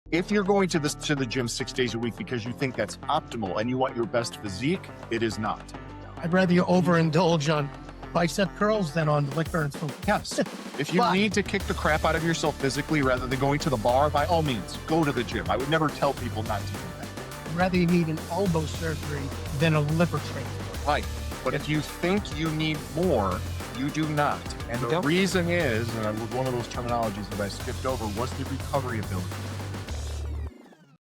If you're going to the gym 6 days a week because you think that's optimal and you want your best physique, it is not. I'd rather you overindulge on bicep curls than on liquor and food. Yes. If you need to kick the crap out of yourself physically rather than going to the bar, by all means, go to the gym. I would never tell people not to do that. I'd rather you need an elbow surgery than a liver transplant. Right. But if you think you need more, you do not. And the reason is, and one of those terminologies that I skipped over, was the recovery ability.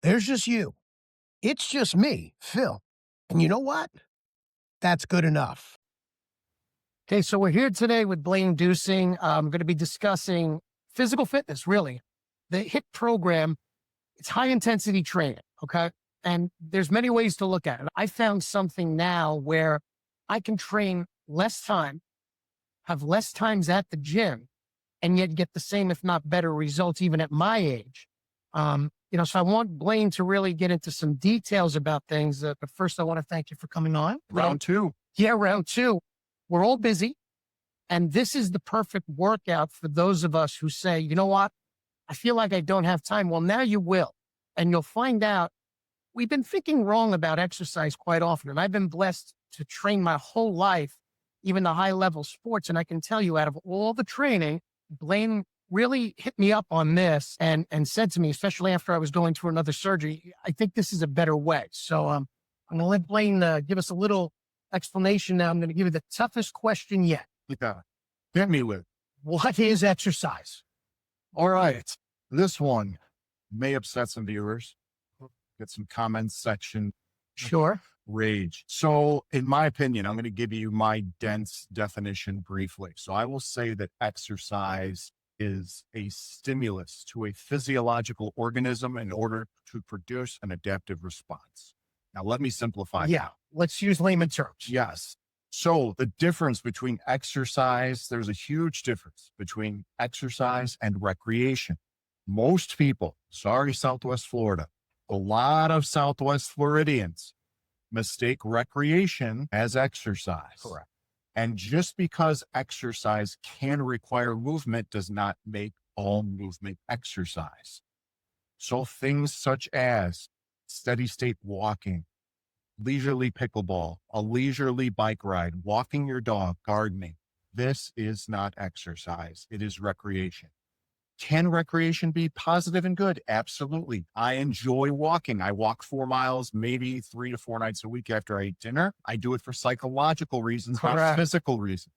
There's just you. It's just me, Phil. And you know what? That's good enough. Okay, so we're here today with Blain Debunking. I'm going to be discussing physical fitness, really. The HIIT program, it's high intensity training, okay? And there's many ways to look at it. I found something now where I can train less time, have less times at the gym, and yet get the same, if not better results, even at my age. So I want Blain to really get into some details about things. But first, I want to thank you for coming on. Round two. Yeah, round two. We're all busy. And this is the perfect workout for those of us who say, you know what? I feel like I don't have time. Well, now you will. And you'll find out we've been thinking wrong about exercise quite often. And I've been blessed to train my whole life, even the high level sports. And I can tell you, out of all the training, Blain really hit me up on this and said to me, especially after I was going through another surgery, I think this is a better way. So I'm going to let Blain give us a little explanation now. I'm going to give you the toughest question yet. Yeah. Hit me with. What is exercise? All right. This one may upset some viewers. Get some comments section. Sure. Rage. So in my opinion, I'm going to give you my dense definition briefly. So I will say that exercise is a stimulus to a physiological organism in order to produce an adaptive response. Now, let me simplify. Yeah, let's use layman terms. Yes. So the difference between exercise, there's a huge difference between exercise and recreation. Most people, sorry, Southwest Florida, a lot of Southwest Floridians mistake recreation as exercise. Correct. And just because exercise can require movement does not make all movement exercise. So things such as steady state walking, leisurely pickleball, a leisurely bike ride, walking your dog, gardening, this is not exercise. It is recreation. Can recreation be positive and good? Absolutely. I enjoy walking. I walk 4 miles, maybe 3 to 4 nights a week after I eat dinner. I do it for psychological reasons, Correct. not physical reasons.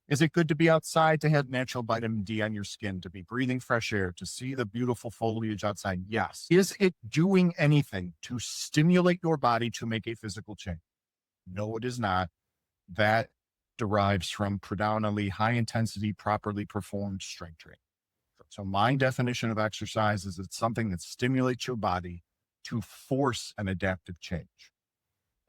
Is it good to be outside, to have natural vitamin D on your skin, to be breathing fresh air, to see the beautiful foliage outside? Yes. Is it doing anything to stimulate your body to make a physical change? No, it is not. That derives from predominantly high intensity, properly performed strength training. So my definition of exercise is it's something that stimulates your body to force an adaptive change.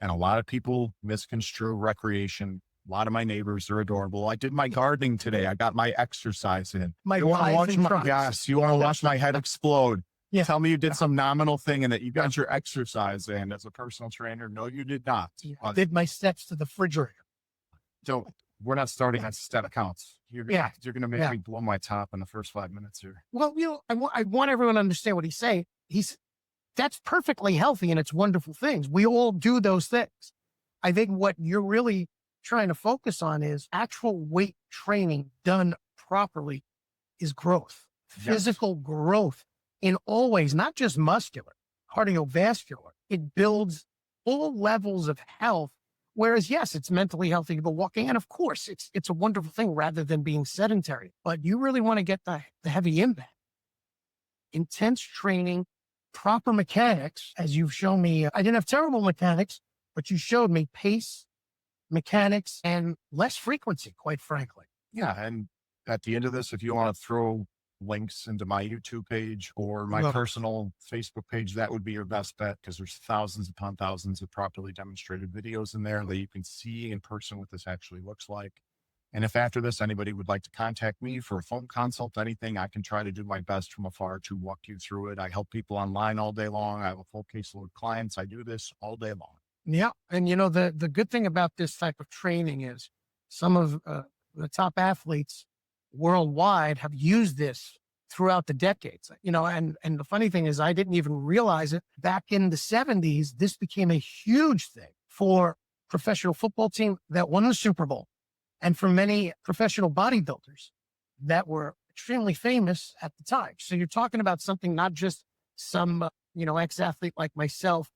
And a lot of people misconstrue recreation. A lot of my neighbors are adorable. I did my gardening today. I got my exercise in. You want to watch my head explode. Yeah. Tell me you did some nominal thing and that you got your exercise in as a personal trainer. No, you did not. I did my steps to the refrigerator. We're not starting on step counts. You're going to make me blow my top in the first 5 minutes here. Well, I want everyone to understand what he's saying. That's perfectly healthy and it's wonderful things. We all do those things. I think what you're really trying to focus on is actual weight training done properly is growth, physical growth in all ways, not just muscular, cardiovascular. It builds all levels of health. Whereas, yes, it's mentally healthy to go walking. And of course, it's a wonderful thing rather than being sedentary. But you really want to get the heavy impact. Intense training, proper mechanics, as you've shown me. I didn't have terrible mechanics, but you showed me pace, mechanics, and less frequency, quite frankly. Yeah. And at the end of this, if you want to throw links into my YouTube page or my personal Facebook page, that would be your best bet because there's thousands upon thousands of properly demonstrated videos in there that you can see in person what this actually looks like. And if after this, anybody would like to contact me for a phone consult, anything, I can try to do my best from afar to walk you through it. I help people online all day long. I have a full caseload of clients. I do this all day long. Yeah. And the good thing about this type of training is some of the top athletes worldwide have used this throughout the decades, and the funny thing is I didn't even realize it back in the 70s. This became a huge thing for professional football team that won the Super Bowl and for many professional bodybuilders that were extremely famous at the time. So you're talking about something not just some, ex-athlete like myself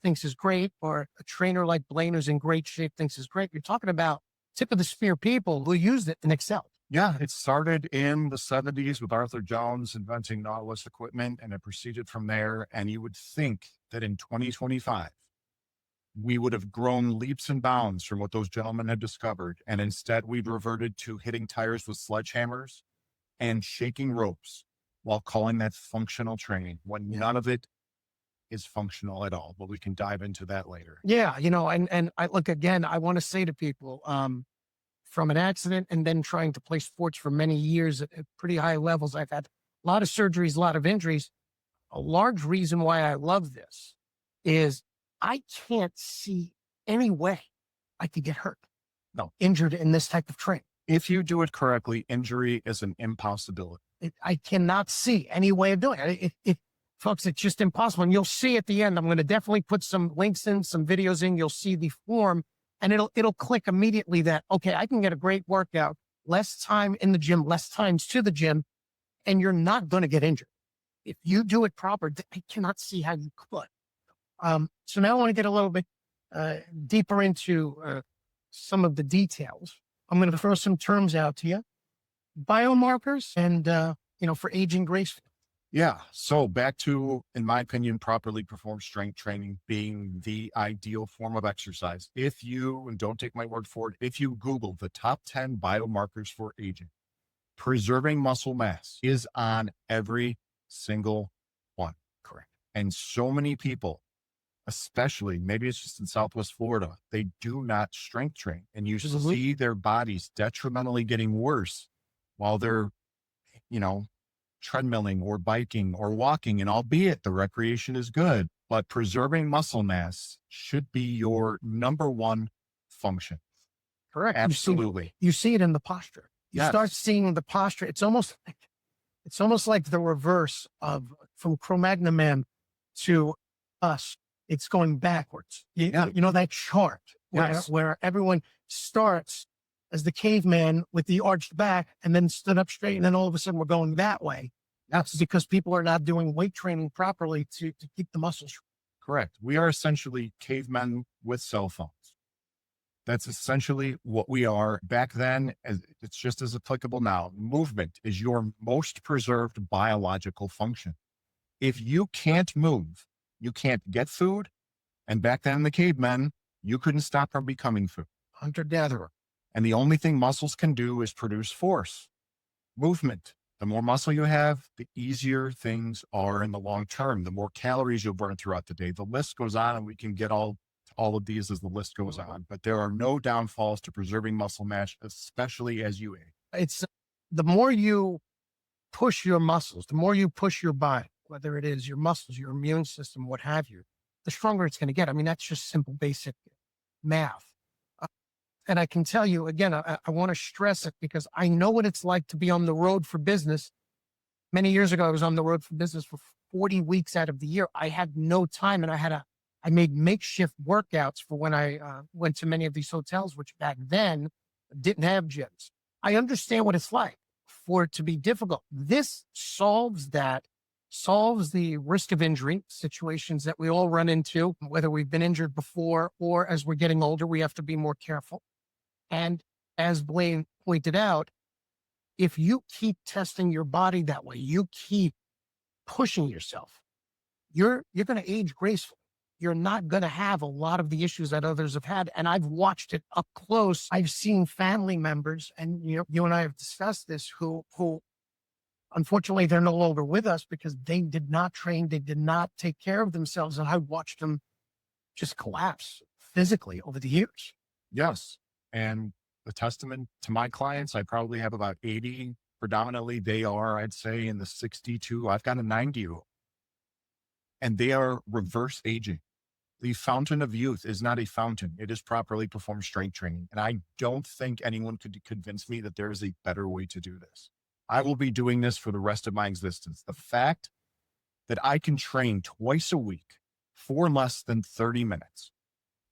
thinks is great, or a trainer like Blain who's in great shape thinks is great. You're talking about tip of the spear people who used it and excelled. Yeah, it started in the 70s with Arthur Jones inventing Nautilus equipment, and it proceeded from there. And you would think that in 2025, we would have grown leaps and bounds from what those gentlemen had discovered. And instead, we've reverted to hitting tires with sledgehammers and shaking ropes while calling that functional training, when none of it is functional at all. But we can dive into that later. Yeah, and I look again, I want to say to people, from an accident and then trying to play sports for many years at pretty high levels, I've had a lot of surgeries, a lot of injuries. A large reason why I love this is I can't see any way I could get hurt. No. Injured in this type of training. If you do it correctly, injury is an impossibility. I cannot see any way of doing it. Folks, it's just impossible. And you'll see at the end, I'm going to definitely put some links in, some videos in. You'll see the form, and it'll click immediately that, okay, I can get a great workout, less time in the gym, less times to the gym, and you're not going to get injured. If you do it proper, I cannot see how you could. So now I want to get a little bit deeper into some of the details. I'm going to throw some terms out to you. Biomarkers and, for aging gracefully. Yeah. So back to, in my opinion, properly performed strength training being the ideal form of exercise. If you, and don't take my word for it, if you Google the top 10 biomarkers for aging, preserving muscle mass is on every single one. Correct. And so many people, especially maybe it's just in Southwest Florida, they do not strength train, and you see their bodies detrimentally getting worse while they're, treadmilling or biking or walking. And albeit the recreation is good, but preserving muscle mass should be your number one function. Correct. Absolutely. You see it in the posture. You start seeing the posture. It's almost like the reverse of from Cro-Magnon man to us. It's going backwards. You know that chart where everyone starts as the caveman with the arched back and then stood up straight. And then all of a sudden we're going that way. That's because people are not doing weight training properly to keep the muscles. Correct. We are essentially cavemen with cell phones. That's essentially what we are. Back then, it's just as applicable now. Movement is your most preserved biological function. If you can't move, you can't get food. And back then, the cavemen, you couldn't stop from becoming food. Hunter-gatherer. And the only thing muscles can do is produce force, movement. The more muscle you have, the easier things are in the long term. The more calories you'll burn throughout the day. The list goes on, and we can get all of these as the list goes on. But there are no downfalls to preserving muscle mass, especially as you age. It's the more you push your muscles, the more you push your body, whether it is your muscles, your immune system, what have you, the stronger it's going to get. I mean, that's just simple, basic math. And I can tell you, again, I want to stress it because I know what it's like to be on the road for business. Many years ago, I was on the road for business for 40 weeks out of the year. I had no time, and I made makeshift workouts for when I went to many of these hotels, which back then didn't have gyms. I understand what it's like for it to be difficult. This solves the risk of injury situations that we all run into, whether we've been injured before or as we're getting older, we have to be more careful. And as Blain pointed out, if you keep testing your body that way, you keep pushing yourself, you're going to age gracefully. You're not going to have a lot of the issues that others have had. And I've watched it up close. I've seen family members, and you and I have discussed this, who unfortunately they're no longer with us because they did not train. They did not take care of themselves. And I watched them just collapse physically over the years. Yes. And the testament to my clients, I probably have about 80. Predominantly, they are, I'd say, in the 62. I've got a 90-year-old. And they are reverse aging. The fountain of youth is not a fountain. It is properly performed strength training. And I don't think anyone could convince me that there is a better way to do this. I will be doing this for the rest of my existence. The fact that I can train twice a week for less than 30 minutes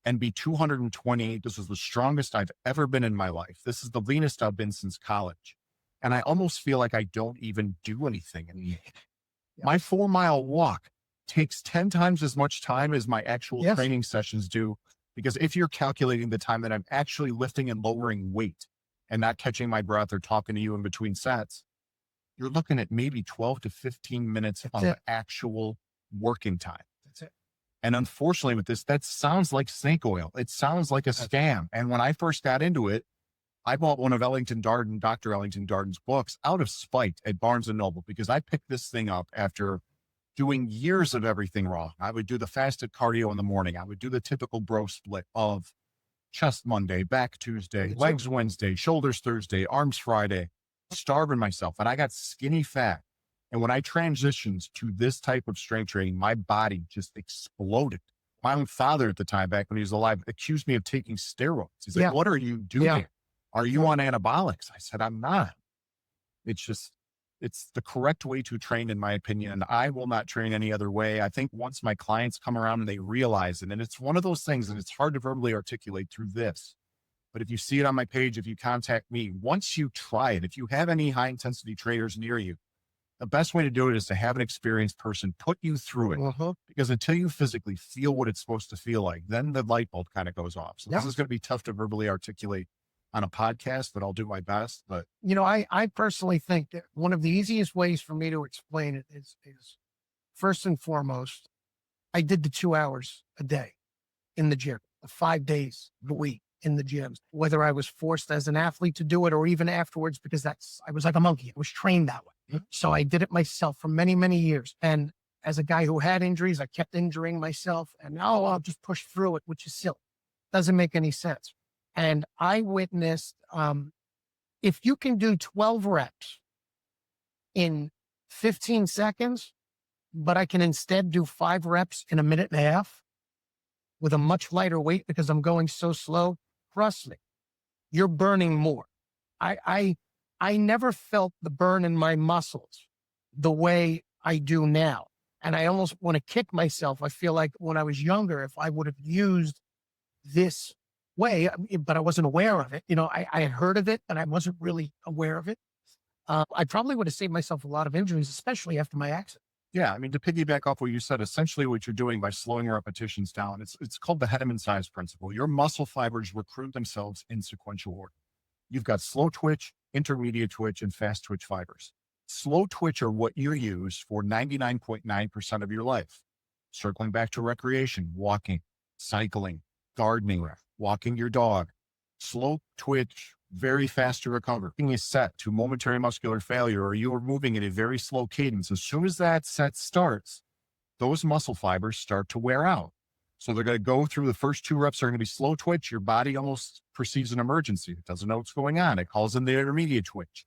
and be 228. This is the strongest I've ever been in my life. This is the leanest I've been since college. And I almost feel like I don't even do anything. And my 4-mile walk takes 10 times as much time as my actual training sessions do. Because if you're calculating the time that I'm actually lifting and lowering weight and not catching my breath or talking to you in between sets, you're looking at maybe 12 to 15 minutes of actual working time. That's it. And unfortunately with this, that sounds like snake oil. It sounds like a scam. And when I first got into it, I bought one of Dr. Ellington Darden's books out of spite at Barnes and Noble, because I picked this thing up after doing years of everything wrong. I would do the fasted cardio in the morning. I would do the typical bro split of chest Monday, back Tuesday, legs Wednesday, shoulders Thursday, arms Friday, starving myself. And I got skinny fat. And when I transitioned to this type of strength training, my body just exploded. My own father at the time, back when he was alive, accused me of taking steroids. He's like, what are you doing? Are you on anabolics? I said, I'm not. It's the correct way to train, in my opinion. And I will not train any other way. I think once my clients come around and they realize it, and it's one of those things, and it's hard to verbally articulate through this, but if you see it on my page, if you contact me, once you try it, if you have any high intensity trainers near you, the best way to do it is to have an experienced person put you through it. Because until you physically feel what it's supposed to feel like, then the light bulb kind of goes off. So this is going to be tough to verbally articulate on a podcast, but I'll do my best. But I personally think that one of the easiest ways for me to explain it is first and foremost, I did the 2 hours a day in the gym, 5 days a week in the gyms, whether I was forced as an athlete to do it or even afterwards, because I was like a monkey. I was trained that way. So I did it myself for many, many years. And as a guy who had injuries, I kept injuring myself, and now I'll just push through it, which is silly. Doesn't make any sense. And I witnessed, if you can do 12 reps in 15 seconds, but I can instead do 5 reps in a minute and a half with a much lighter weight because I'm going so slow, trust me, you're burning more. I never felt the burn in my muscles the way I do now. And I almost want to kick myself. I feel like when I was younger, if I would have used this way, but I wasn't aware of it. I had heard of it and I wasn't really aware of it. I probably would have saved myself a lot of injuries, especially after my accident. Yeah, I mean, to piggyback off what you said, essentially what you're doing by slowing your repetitions down, it's called the Hedeman size principle. Your muscle fibers recruit themselves in sequential order. You've got slow twitch, intermediate twitch, and fast twitch fibers. Slow twitch are what you use for 99.9% of your life. Circling back to recreation, walking, cycling, gardening, walking your dog. Slow twitch, very fast to recover. Being a set to momentary muscular failure, or you are moving at a very slow cadence. As soon as that set starts, those muscle fibers start to wear out. So they're going to go through the first 2 reps are going to be slow twitch. Your body almost perceives an emergency. It doesn't know what's going on. It calls in the intermediate twitch.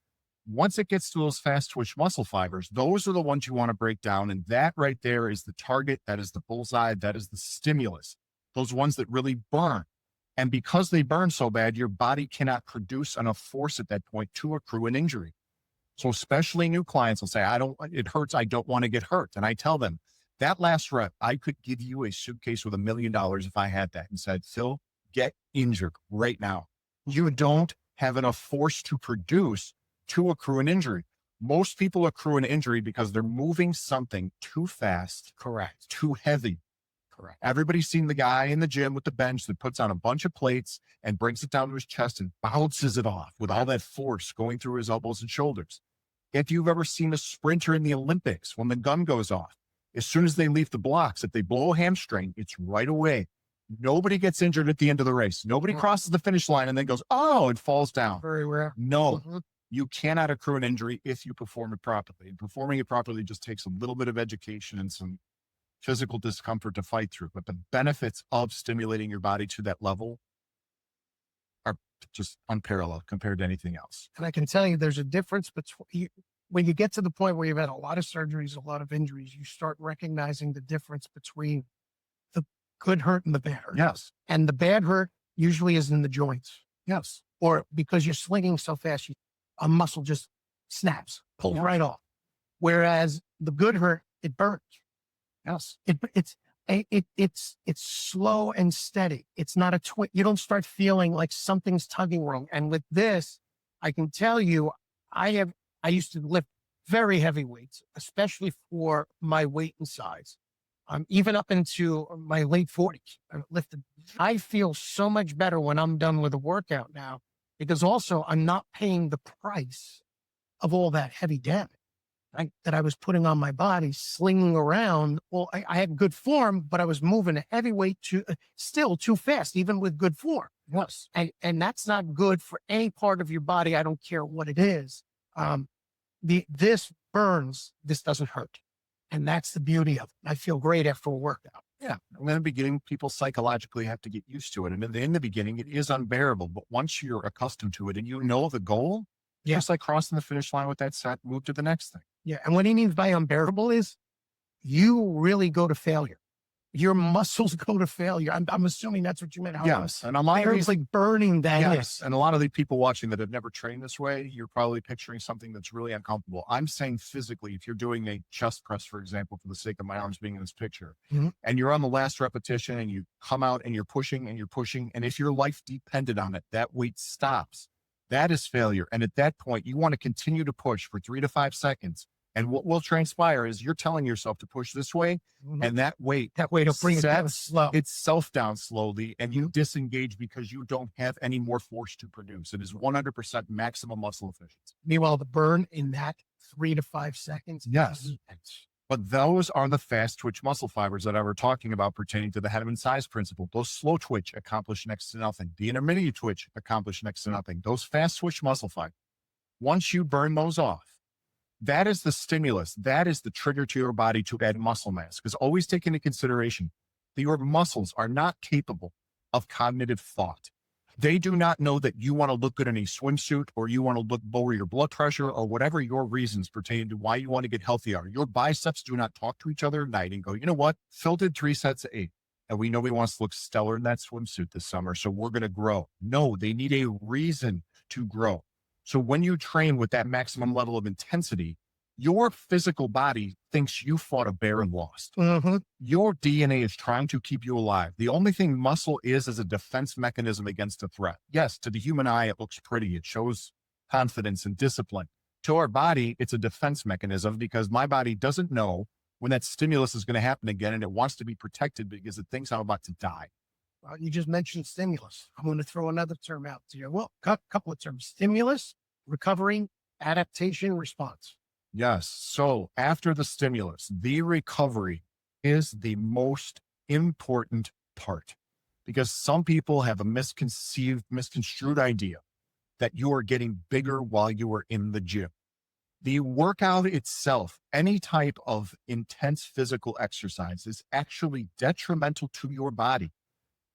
Once it gets to those fast twitch muscle fibers, those are the ones you want to break down. And that right there is the target. That is the bullseye. That is the stimulus. Those ones that really burn. And because they burn so bad, your body cannot produce enough force at that point to accrue an injury. So especially new clients will say, it hurts. I don't want to get hurt. And I tell them that last rep, I could give you a suitcase with $1 million if I had that and said, Phil, get injured right now. You don't have enough force to produce to accrue an injury. Most people accrue an injury because they're moving something too fast. Correct. Too heavy. Correct. Everybody's seen the guy in the gym with the bench that puts on a bunch of plates and brings it down to his chest and bounces it off with all that force going through his elbows and shoulders. If you've ever seen a sprinter in the Olympics, when the gun goes off, as soon as they leave the blocks, if they blow a hamstring, it's right away. Nobody gets injured at the end of the race. Nobody crosses the finish line and then goes, oh, it falls down. Very rare. No, you cannot accrue an injury if you perform it properly. And performing it properly just takes a little bit of education and some physical discomfort to fight through. But the benefits of stimulating your body to that level are just unparalleled compared to anything else. And I can tell you there's a difference between when you get to the point where you've had a lot of surgeries, a lot of injuries, you start recognizing the difference between the good hurt and the bad hurt. Yes. And the bad hurt usually is in the joints. Yes. Or because you're slinging so fast, a muscle just snaps, pulls Yeah. right off. Whereas the good hurt, it burns. Yes. It's slow and steady. It's not a twitch. You don't start feeling like something's tugging wrong. And with this, I can tell you, I used to lift very heavy weights, especially for my weight and size. Even up into my late 40s, I lifted. I feel so much better when I'm done with a workout now, because also I'm not paying the price of all that heavy damage that I was putting on my body, slinging around. Well, I had good form, but I was moving a heavy weight still too fast, even with good form. Yes. And that's not good for any part of your body. I don't care what it is. This burns, this doesn't hurt. And that's the beauty of it. I feel great after a workout. Yeah. In the beginning, people psychologically have to get used to it. And in the beginning, it is unbearable. But once you're accustomed to it and you know the goal, Yeah. just like crossing the finish line with that set, move to the next thing. Yeah. And what he means by unbearable is you really go to failure. Your muscles go to failure. I'm assuming that's what you meant. Yes. And a lot of It's like burning that. yes. And a lot of the people watching that have never trained this way, you're probably picturing something that's really uncomfortable. I'm saying physically, if you're doing a chest press, for example, for the sake of my arms being in this picture, Mhm. and you're on the last repetition and you come out and you're pushing and you're pushing, and if your life depended on it, that weight stops. That is failure. And at that point, you want to continue to push for 3 to 5 seconds. And what will transpire is you're telling yourself to push this way, Mhm. and that weight That way to bring it down sets slow. itself down slowly, and you disengage because you don't have any more force to produce. It is 100% maximum muscle efficiency. Meanwhile, the burn in that 3 to 5 seconds. Yes. But those are the fast twitch muscle fibers that I were talking about pertaining to the Henneman size principle. Those slow twitch accomplish next to nothing. The intermediate twitch accomplish next to nothing. Those fast twitch muscle fibers, once you burn those off, that is the stimulus. That is the trigger to your body to add muscle mass. Because always take into consideration that your muscles are not capable of cognitive thought. They do not know that you want to look good in a swimsuit, or you want to lower your blood pressure, or whatever your reasons pertaining to why you want to get healthy are. Your biceps do not talk to each other at night and go, you know what? Phil did 3 sets of 8. And we know he wants to look stellar in that swimsuit this summer, so we're going to grow. No, they need a reason to grow. So when you train with that maximum level of intensity, your physical body thinks you fought a bear and lost. Mhm. Your DNA is trying to keep you alive. The only thing muscle is a defense mechanism against a threat. Yes, to the human eye, it looks pretty. It shows confidence and discipline. To our body, it's a defense mechanism because my body doesn't know when that stimulus is going to happen again, and it wants to be protected because it thinks I'm about to die. You just mentioned stimulus. I'm going to throw another term out to you. Well, a couple of terms: stimulus, recovery, adaptation, response. Yes. So after the stimulus, the recovery is the most important part, because some people have a misconstrued idea that you are getting bigger while you are in the gym. The workout itself, any type of intense physical exercise, is actually detrimental to your body.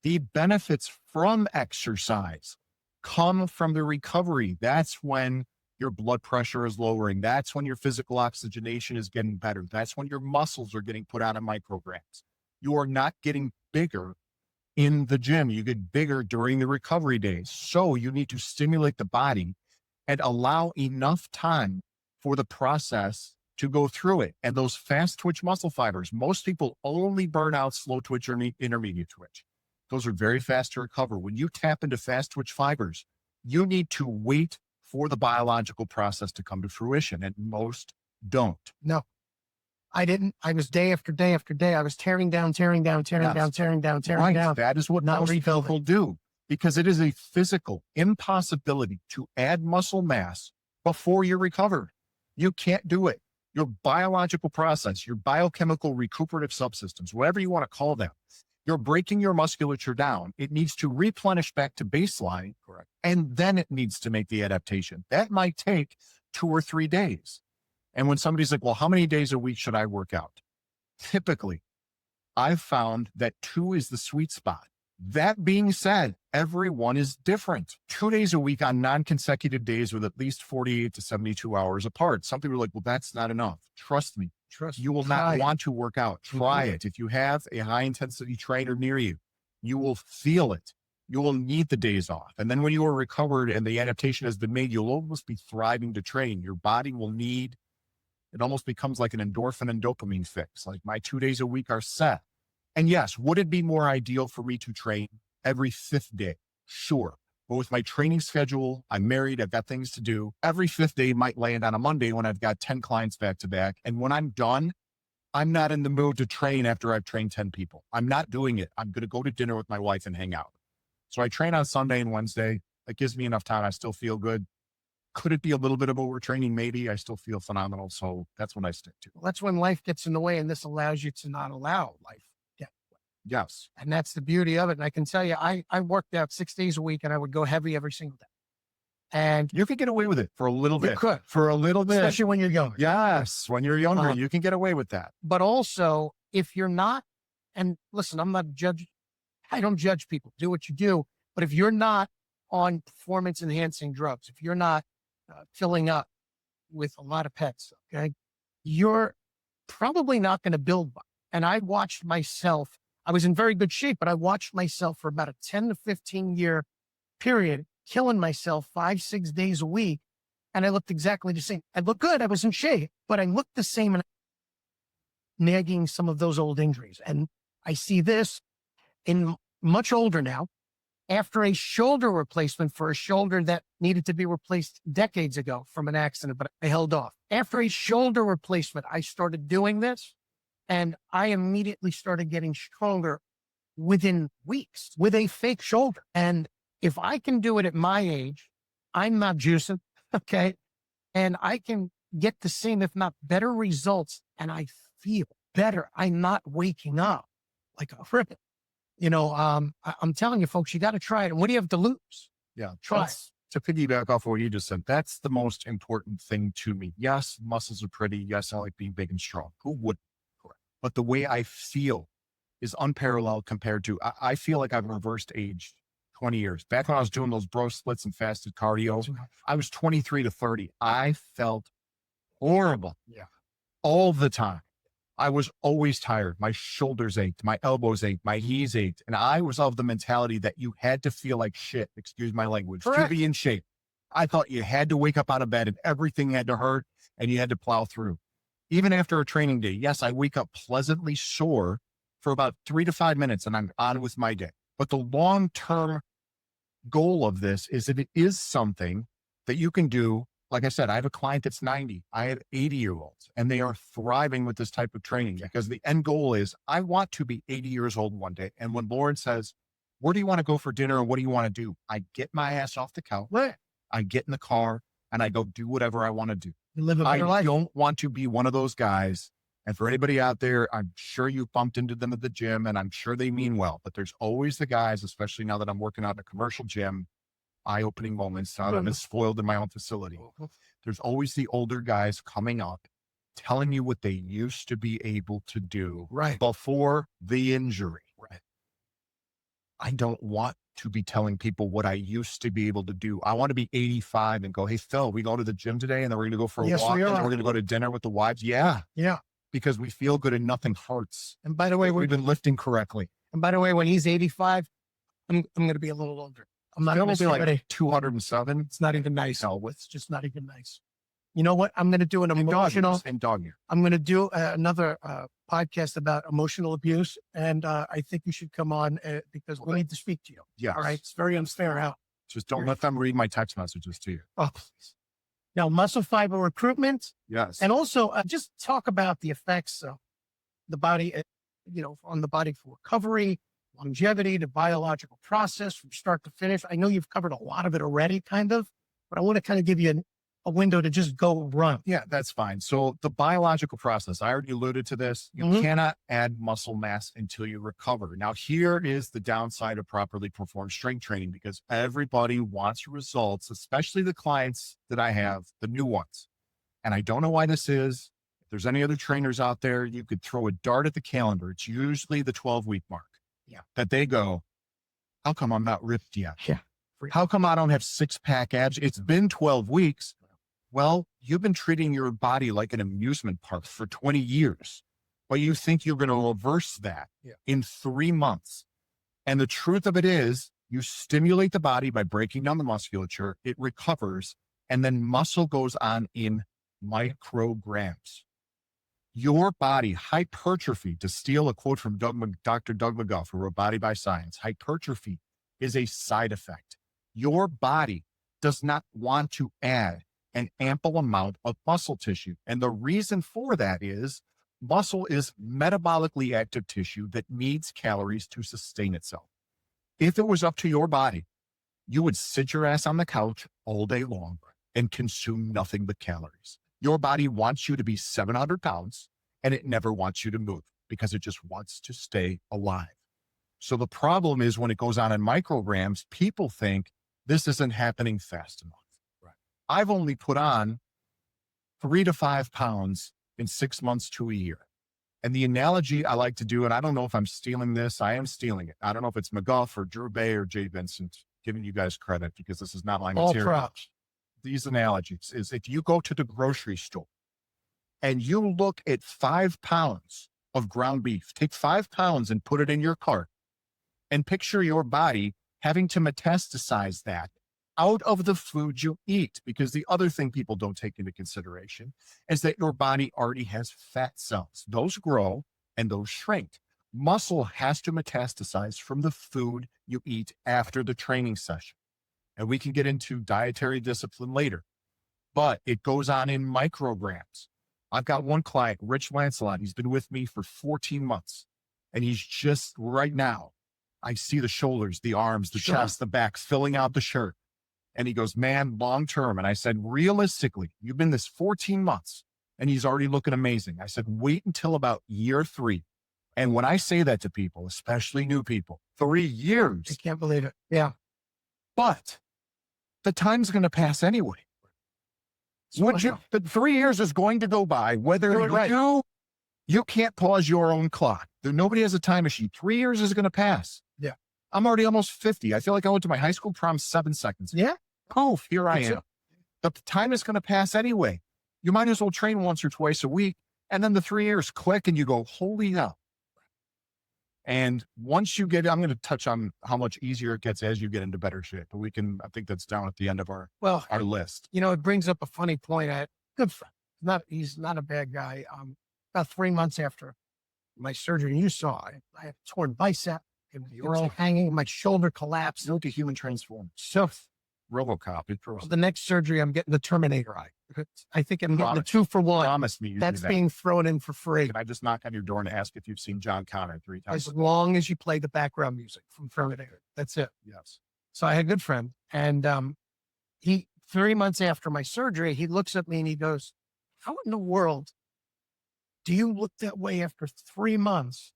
The benefits from exercise come from the recovery. That's when your blood pressure is lowering. That's when your physical oxygenation is getting better. That's when your muscles are getting put out of micrograms. You are not getting bigger in the gym. You get bigger during the recovery days. So you need to stimulate the body and allow enough time for the process to go through it. And those fast twitch muscle fibers, most people only burn out slow twitch or intermediate twitch. Those are very fast to recover. When you tap into fast twitch fibers, you need to wait for the biological process to come to fruition, and most don't. No, I didn't. I was day after day after day. I was tearing down. Right. That is what Not most rebuilding. people do, because it is a physical impossibility to add muscle mass before you're recovered. You can't do it. Your biological process, your biochemical recuperative subsystems, whatever you want to call them, you're breaking your musculature down. It needs to replenish back to baseline. Correct. And then it needs to make the adaptation. That might take 2 or 3 days. And when somebody's like, well, how many days a week should I work out? Typically, I've found that 2 is the sweet spot. That being said, everyone is different. 2 days a week on non-consecutive days with at least 48 to 72 hours apart. Some people are like, well, that's not enough. Trust me. You will not want to work out. Try it. If you have a high intensity trainer near you, you will feel it. You will need the days off. And then when you are recovered and the adaptation has been made, you'll almost be thriving to train. Your body will need, it almost becomes like an endorphin and dopamine fix. Like my 2 days a week are set. And yes, would it be more ideal for me to train every 5th day? Sure. But with my training schedule, I'm married, I've got things to do. Every 5th day might land on a Monday when I've got 10 clients back to back. And when I'm done, I'm not in the mood to train after I've trained 10 people. I'm not doing it. I'm going to go to dinner with my wife and hang out. So I train on Sunday and Wednesday. That gives me enough time. I still feel good. Could it be a little bit of overtraining? Maybe. I still feel phenomenal. So that's what I stick to. Well, that's when life gets in the way, and this allows you to not allow life. Yes. And that's the beauty of it. And I can tell you, I worked out 6 days a week and I would go heavy every single day. And You can get away with it for a little you bit. could, For a little bit. especially when you're young. Yes. When you're younger, Uh, you can get away with that. But also, if you're not, and listen, I'm not a judge. I don't judge people. Do what you do. But if you're not on performance enhancing drugs, if you're not filling up with a lot of pets, okay, you're probably not going to build. And I watched myself. I was in very good shape, but I watched myself for about a 10 to 15 year period, killing myself 5-6 days a week. And I looked exactly the same. I looked good. I was in shape, but I looked the same and nagging some of those old injuries. And I see this in much older now, after a shoulder replacement for a shoulder that needed to be replaced decades ago from an accident, but I held off. After a shoulder replacement, I started doing this. And I immediately started getting stronger within weeks with a fake shoulder. And if I can do it at my age, I'm not juicing, okay? And I can get the same, if not better results. And I feel better. I'm not waking up like a crippin'. I'm telling you folks, you got to try it. And what do you have to lose? Yeah. Try. To piggyback off what you just said, that's the most important thing to me. Yes, muscles are pretty. Yes, I like being big and strong. Who wouldn't? But the way I feel is unparalleled compared to, I feel like I've reversed age 20 years. Back when I was doing those bro splits and fasted cardio, I was 23 to 30. I felt horrible. Yeah. All the time. I was always tired. My shoulders ached, my elbows ached, my knees ached. And I was of the mentality that you had to feel like shit, excuse my language, Correct. to be in shape. I thought you had to wake up out of bed and everything had to hurt and you had to plow through. Even after a training day, yes, I wake up pleasantly sore for about 3 to 5 minutes and I'm on with my day. But the long-term goal of this is that it is something that you can do. Like I said, I have a client that's 90. I have 80-year-olds and they are thriving with this type of training because the end goal is I want to be 80 years old one day. And when Lauren says, where do you want to go for dinner? And what do you want to do? I get my ass off the couch. I get in the car and I go do whatever I want to do. You live a better life. I don't want to be one of those guys. And for anybody out there, I'm sure you bumped into them at the gym and I'm sure they mean well, but there's always the guys, especially now that I'm working out in a commercial gym, eye-opening moments. I'm as spoiled in my own facility. There's always the older guys coming up, telling you what they used to be able to do before the injury. I don't want to be telling people what I used to be able to do. I want to be 85 and go, hey, Phil, we go to the gym today and then we're going to go for a walk and then we're going to go to dinner with the wives. Yeah. Because we feel good and nothing hurts. And by the way, we've been lifting correctly. And by the way, when he's 85, I'm going to be a little older. I'm not going to be like 207. It's not even nice. No, It's just not even nice. You know what? I'm going to do an emotional. And dog year. I'm going to do another podcast about emotional abuse. And I think you should come on because we need to speak to you. Yes. All right. It's very unfair how. Just don't let them read my text messages to you. Oh, please. Now, muscle fiber recruitment. Yes. And also just talk about the effects of the body, on the body for recovery, longevity, the biological process from start to finish. I know you've covered a lot of it already, kind of, but I want to kind of give you a window to just go run. Yeah, that's fine. So the biological process, I already alluded to this. You cannot add muscle mass until you recover. Now, here is the downside of properly performed strength training because everybody wants results, especially the clients that I have, the new ones. And I don't know why this is. If there's any other trainers out there, you could throw a dart at the calendar. It's usually the 12-week mark. That they go, how come I'm not ripped yet? How come I don't have 6-pack abs? It's been 12 weeks. Well, you've been treating your body like an amusement park for 20 years, but you think you're going to reverse that in 3 months. And the truth of it is You stimulate the body by breaking down the musculature, it recovers, and then muscle goes on in micrograms. Your body, hypertrophy, to steal a quote from Dr. Doug McGuff, who wrote Body by Science, hypertrophy is a side effect. Your body does not want to add an ample amount of muscle tissue. And the reason for that is muscle is metabolically active tissue that needs calories to sustain itself. If it was up to your body, you would sit your ass on the couch all day long and consume nothing but calories. Your body wants you to be 700 pounds and it never wants you to move because it just wants to stay alive. So the problem is when it goes on in micrograms, people think this isn't happening fast enough. Right. I've only put on 3 to 5 pounds in 6 months to a year. And the analogy I like to do, and I don't know if I'm stealing this, I am stealing it. I don't know if it's McGuff or Drew Bay or Jay Vincent, giving you guys credit because this is not my material. All props. These analogies is if you go to the grocery store and you look at 5 pounds of ground beef, take 5 pounds and put it in your cart and picture your body having to metastasize that out of the food you eat. Because the other thing people don't take into consideration is that your body already has fat cells. Those grow and those shrink. Muscle has to metastasize from the food you eat after the training session. And we can get into dietary discipline later, but it goes on in micrograms. I've got one client, Rich Lancelot. He's been with me for 14 months. And he's just right now, I see the shoulders, the arms, the chest, the back, filling out the shirt. And he goes, man, long term. And I said, realistically, you've been this 14 months and he's already looking amazing. I said, wait until about year 3. And when I say that to people, especially new people, 3 years. I can't believe it. Yeah. But the time's going to pass anyway. The 3 years is going to go by, whether you can't pause your own clock. Nobody has a time machine. 3 years is going to pass. Yeah. I'm already almost 50. I feel like I went to my high school prom 7 seconds. Yeah. Poof, here I am. But the time is going to pass anyway. You might as well train once or twice a week. And then the 3 years click and you go, holy hell. And once you get, I'm going to touch on how much easier it gets as you get into better shape. But I think that's down at the end of our list. You know, it brings up a funny point. I had a good friend. He's not a bad guy. About 3 months after my surgery, you saw, I had a torn bicep. You were all hanging. My shoulder collapsed. Note the human transform. So RoboCop. the next surgery, I'm getting the Terminator eye. I think I'm getting the 2-for-1. Promise me that's being thrown in for free. Can I just knock on your door and ask if you've seen John Connor 3 times? As long as you play the background music from Terminator. That's it. Yes. So I had a good friend. And he, 3 months after my surgery, he looks at me and he goes, how in the world do you look that way after 3 months?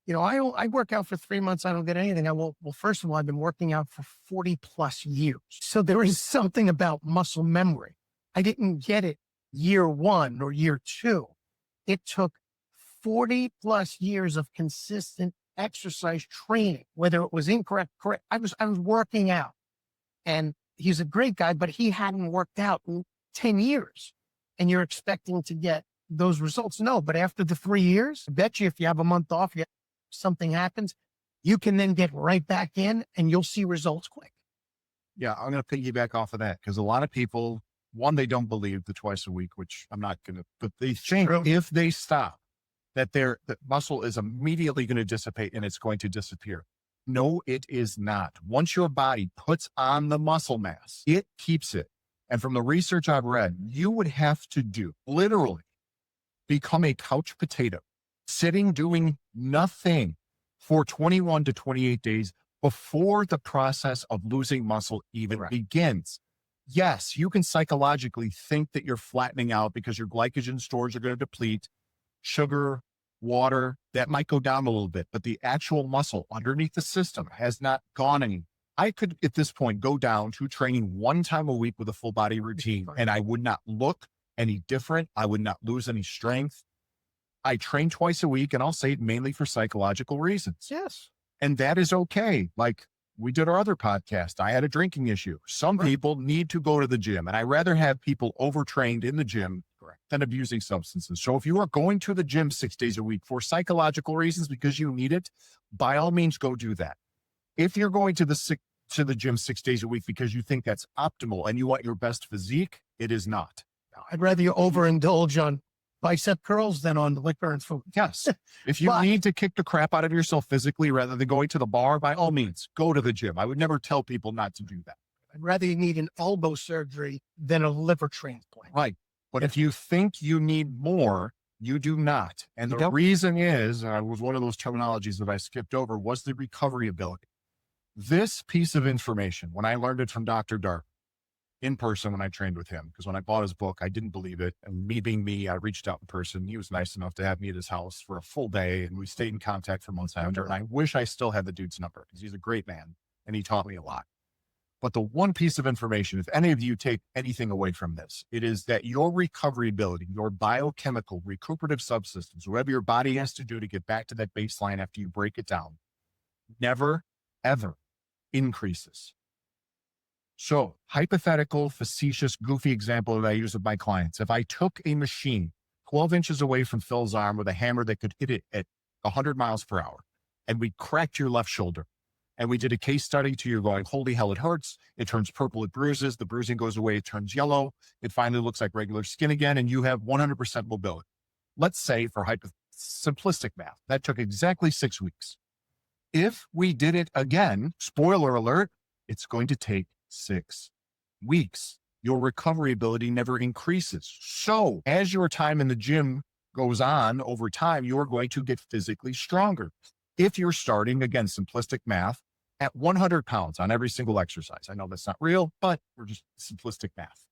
You know, I work out for 3 months. I don't get anything. Well, first of all, I've been working out for 40 plus years. So there is something about muscle memory. I didn't get it year 1 or year 2. It took 40 plus years of consistent exercise training, whether it was incorrect, correct. I was working out, and he's a great guy, but he hadn't worked out in 10 years. And you're expecting to get those results. No, but after the 3 years, I bet you if you have a month off, something happens, you can then get right back in and you'll see results quick. Yeah, I'm going to piggyback off of that because a lot of people, one, they don't believe the twice a week, which I'm not going to, but they think if they stop, that muscle is immediately going to dissipate and it's going to disappear. No, it is not. Once your body puts on the muscle mass, it keeps it. And from the research I've read, you would have to literally become a couch potato, sitting, doing nothing for 21 to 28 days before the process of losing muscle even begins. Yes, you can psychologically think that you're flattening out because your glycogen stores are going to deplete, sugar, water, that might go down a little bit, but the actual muscle underneath the system has not gone any. I could, at this point, go down to training 1 time a week with a full body routine, and I would not look any different. I would not lose any strength. I train twice a week, and I'll say it mainly for psychological reasons. Yes. And that is okay. Like we did our other podcast, I had a drinking issue. Some people need to go to the gym, and I rather have people overtrained in the gym than abusing substances. So if you are going to the gym 6 days a week for psychological reasons because you need it, by all means, go do that. If you're going to the gym 6 days a week because you think that's optimal and you want your best physique, it is not. I'd rather you overindulge on bicep curls than on liquor and food. Yes. If you need to kick the crap out of yourself physically rather than going to the bar, by all means, go to the gym. I would never tell people not to do that. I'd rather you need an elbow surgery than a liver transplant. Right. But if you think you need more, you do not. And the reason is, was one of those terminologies that I skipped over, was the recovery ability. This piece of information, when I learned it from Dr. Dark in person, when I trained with him, because when I bought his book, I didn't believe it. And me being me, I reached out in person. He was nice enough to have me at his house for a full day. And we stayed in contact for months after. And I wish I still had the dude's number because he's a great man and he taught me a lot. But the one piece of information, if any of you take anything away from this, it is that your recovery ability, your biochemical recuperative subsystems, whatever your body has to do to get back to that baseline after you break it down, never, ever increases. So, hypothetical, facetious, goofy example that I use with my clients. If I took a machine 12 inches away from Phil's arm with a hammer that could hit it at 100 miles per hour, and we cracked your left shoulder, and we did a case study to you going, holy hell, it hurts. It turns purple, it bruises. The bruising goes away, it turns yellow. It finally looks like regular skin again, and you have 100% mobility. Let's say, for simplistic math, that took exactly 6 weeks. If we did it again, spoiler alert, it's going to take 6 weeks. Your recovery ability never increases. So as your time in the gym goes on over time, you're going to get physically stronger. If you're starting, again, simplistic math, at 100 pounds on every single exercise. I know that's not real, but we're just simplistic math.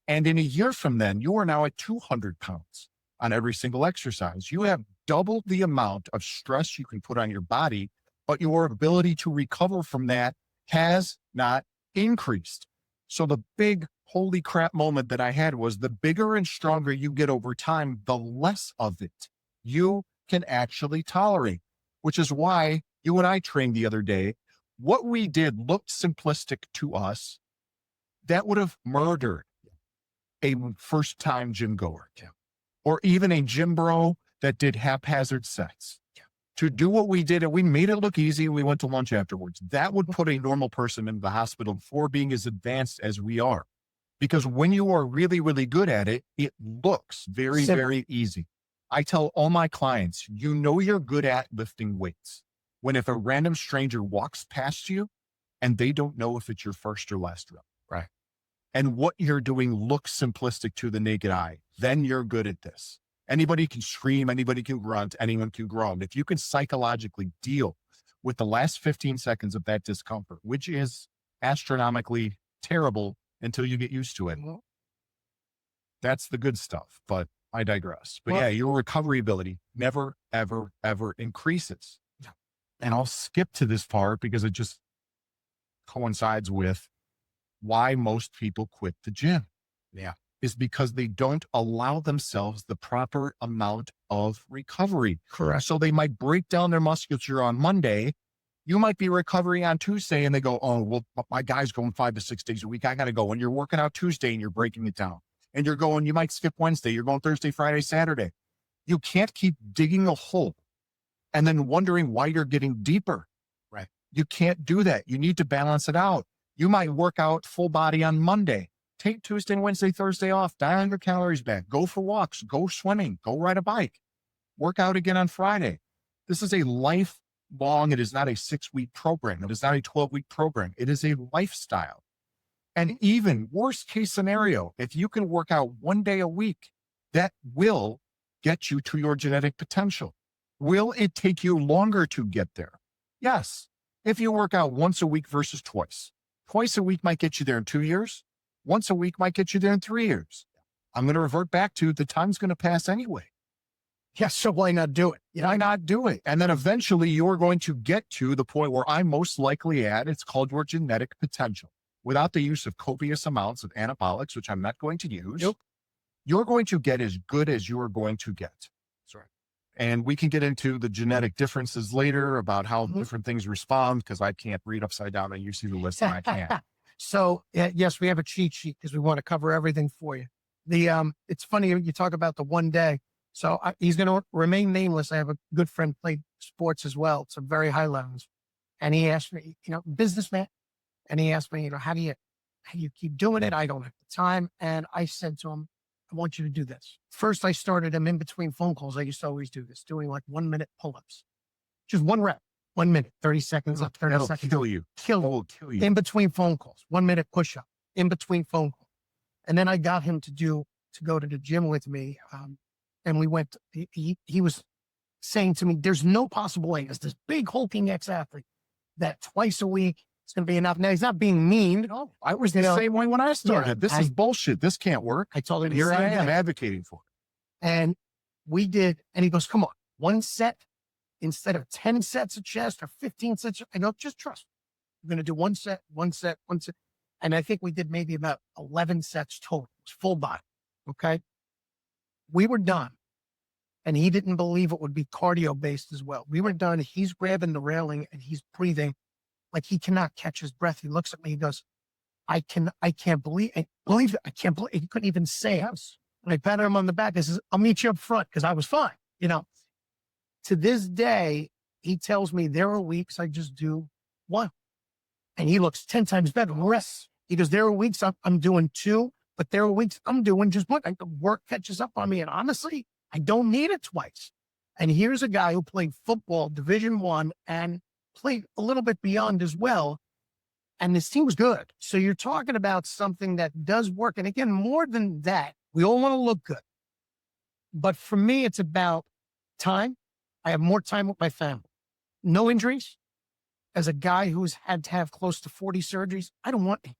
And in a year from then, you are now at 200 pounds on every single exercise. You have doubled the amount of stress you can put on your body, but your ability to recover from that has not increased. So the big holy crap moment that I had was, the bigger and stronger you get over time, the less of it you can actually tolerate, which is why you and I trained the other day. What we did looked simplistic to us. That would have murdered a first-time gym goer, or even a gym bro that did haphazard sets. To do what we did, and we made it look easy, we went to lunch afterwards, that would put a normal person in the hospital for being as advanced as we are. Because when you are really, really good at it, it looks very, very easy. I tell all my clients, you know you're good at lifting weights when if a random stranger walks past you and they don't know if it's your first or last rep. Right. And what you're doing looks simplistic to the naked eye, then you're good at this. Anybody can scream, anybody can grunt, anyone can groan. If you can psychologically deal with the last 15 seconds of that discomfort, which is astronomically terrible until you get used to it, that's the good stuff. But I digress. But yeah, your recovery ability never, ever, ever increases. And I'll skip to this part because it just coincides with why most people quit the gym. Yeah. Is because they don't allow themselves the proper amount of recovery. Correct. So they might break down their musculature on Monday. You might be recovering on Tuesday and they go, oh, well, my guy's going 5 to 6 days a week. I got to go. And you're working out Tuesday and you're breaking it down. And you're going, you might skip Wednesday. You're going Thursday, Friday, Saturday. You can't keep digging a hole and then wondering why you're getting deeper. Right. You can't do that. You need to balance it out. You might work out full body on Monday. Take Tuesday, Wednesday, Thursday off, dial your calories back, go for walks, go swimming, go ride a bike, work out again on Friday. This is a lifelong, it is not a 6-week program. It is not a 12-week program. It is a lifestyle. And even worst case scenario, if you can work out 1 day a week, that will get you to your genetic potential. Will it take you longer to get there? Yes. If you work out once a week versus twice a week might get you there in 2 years. Once a week might get you there in 3 years. I'm going to revert back to the time's going to pass anyway. Yes. So why not do it? Why not do it? And then eventually you're going to get to the point where I'm most likely at. It's called your genetic potential. Without the use of copious amounts of anabolics, which I'm not going to use, you're going to get as good as you are going to get. That's right. And we can get into the genetic differences later about how different things respond, because I can't read upside down and you see the list and I can't. So yes, we have a cheat sheet because we want to cover everything for you. It's funny you talk about the 1 day. So he's going to remain nameless. I have a good friend played sports as well. It's a very high levels. And he asked me, businessman. And he asked me, how do you keep doing it? I don't have the time. And I said to him, I want you to do this. First, I started him in between phone calls. I used to always do this, doing like 1 minute pull-ups, just one rep, 1 minute, 30 seconds up, 30 That'll seconds. kill you. Kill Kill you. in between phone calls, 1 minute push-up in between phone calls. And then I got him to go to the gym with me. And we went, he was saying to me, there's no possible way as this big hulking ex-athlete that twice a week it's going to be enough. Now he's not being mean. No, I was the same way when I started. This is bullshit. This can't work. I told him, Here I am advocating for it. And we did, and he goes, come on, 1 set instead of 10 sets of chest or 15 sets. I go, just trust me. We're going to do 1 set, 1 set, 1 set. And I think we did maybe about 11 sets total. It was full body. Okay. We were done. And he didn't believe it would be cardio based as well. We were done. He's grabbing the railing and he's breathing like he cannot catch his breath. He looks at me. He goes, I can't believe it. I can't believe it. He couldn't even say it. And I patted him on the back. I says, I'll meet you up front because I was fine. To this day, he tells me there are weeks I just do 1. And he looks 10 times better than the rest. He goes, there are weeks I'm doing 2, but there are weeks I'm doing just 1. The work catches up on me. And honestly, I don't need it twice. And here's a guy who played football, Division I, and played a little bit beyond as well. And this team was good. So you're talking about something that does work. And again, more than that, we all want to look good. But for me, it's about time. I have more time with my family. No injuries. As a guy who's had to have close to 40 surgeries, I don't want any.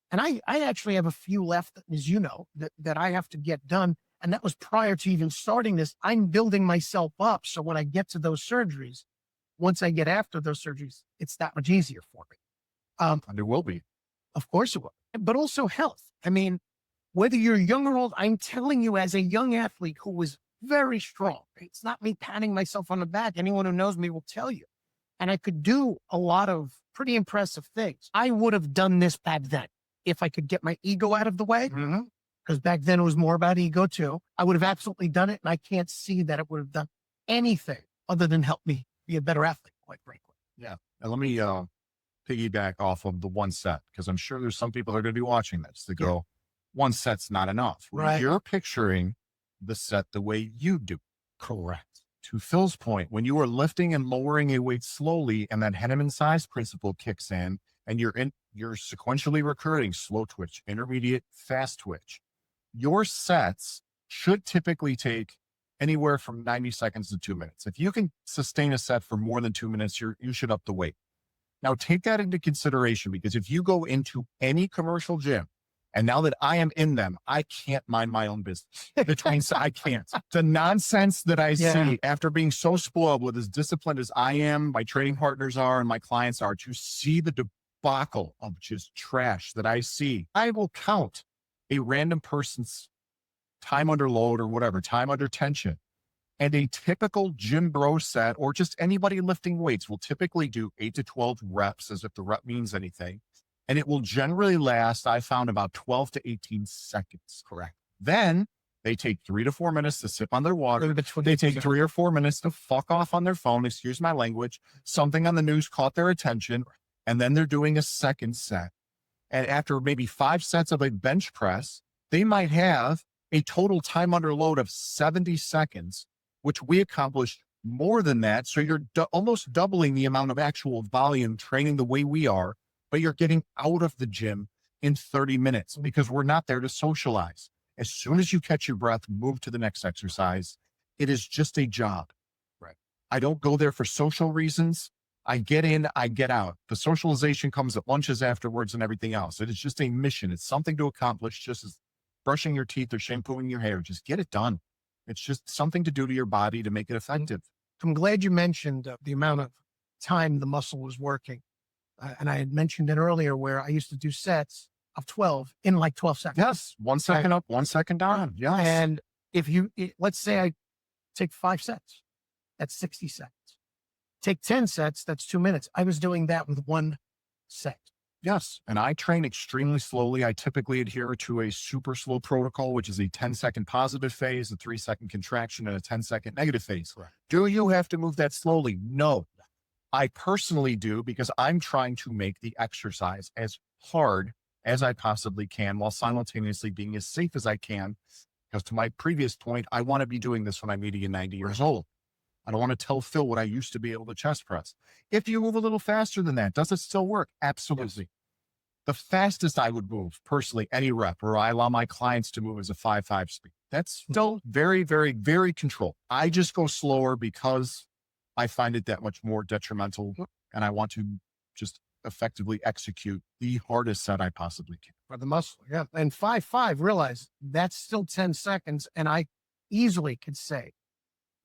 And I actually have a few left, as you know, that I have to get done. And that was prior to even starting this. I'm building myself up. So when I get to those surgeries, once I get after those surgeries, it's that much easier for me. And it will be. Of course it will. But also health. I mean, whether you're young or old, I'm telling you as a young athlete who was very strong, it's not me patting myself on the back. Anyone who knows me will tell you. And I could do a lot of pretty impressive things. I would have done this back then if I could get my ego out of the way. Because back then it was more about ego too. I would have absolutely done it. And I can't see that it would have done anything other than help me be a better athlete, quite frankly. Yeah. And let me piggyback off of the 1 set, because I'm sure there's some people that are going to be watching this that go, 1 set's not enough. Right. You're picturing the set the way you do. Correct. To Phil's point, when you are lifting and lowering a weight slowly and that Henneman size principle kicks in and you're sequentially recurring slow twitch, intermediate, fast twitch, your sets should typically take anywhere from 90 seconds to 2 minutes. If you can sustain a set for more than 2 minutes, you should up the weight. Now take that into consideration, because if you go into any commercial gym, and now that I am in them, I can't mind my own business. I can't. The nonsense that I see after being so spoiled with as disciplined as I am, my training partners are, and my clients are, to see the debacle of just trash that I see. I will count a random person's time under load or whatever, time under tension. And a typical gym bro set, or just anybody lifting weights, will typically do 8 to 12 reps, as if the rep means anything. And it will generally last, I found, about 12 to 18 seconds. Correct. Then they take 3 to 4 minutes to sip on their water. They take 3 or 4 minutes to fuck off on their phone. Excuse my language. Something on the news caught their attention. And then they're doing a second set. And after maybe 5 sets of a bench press, they might have a total time under load of 70 seconds, which we accomplished more than that. So you're almost doubling the amount of actual volume training the way we are, but you're getting out of the gym in 30 minutes because we're not there to socialize. As soon as you catch your breath, move to the next exercise. It is just a job. Right. I don't go there for social reasons. I get in, I get out. The socialization comes at lunches afterwards and everything else. It is just a mission. It's something to accomplish, just as brushing your teeth or shampooing your hair. Just get it done. It's just something to do to your body to make it effective. I'm glad you mentioned the amount of time the muscle was working. And I had mentioned it earlier where I used to do sets of 12 in like 12 seconds. Yes. 1 second up, 1 second down. Yes. And if let's say I take 5 sets, that's 60 seconds. Take 10 sets, that's 2 minutes. I was doing that with 1 set. Yes. And I train extremely slowly. I typically adhere to a super slow protocol, which is a 10-second positive phase, a 3-second contraction, and a 10-second negative phase. Right. Do you have to move that slowly? No. I personally do because I'm trying to make the exercise as hard as I possibly can while simultaneously being as safe as I can. Because to my previous point, I want to be doing this when I'm 80 and 90 years old. I don't want to tell Phil what I used to be able to chest press. If you move a little faster than that, does it still work? Absolutely. Yes. The fastest I would move personally, any rep, or I allow my clients to move as a 5.5 speed. That's still very, very, very controlled. I just go slower because I find it that much more detrimental and I want to just effectively execute the hardest set I possibly can. For the muscle, yeah. And 5.5, realize that's still 10 seconds. And I easily could say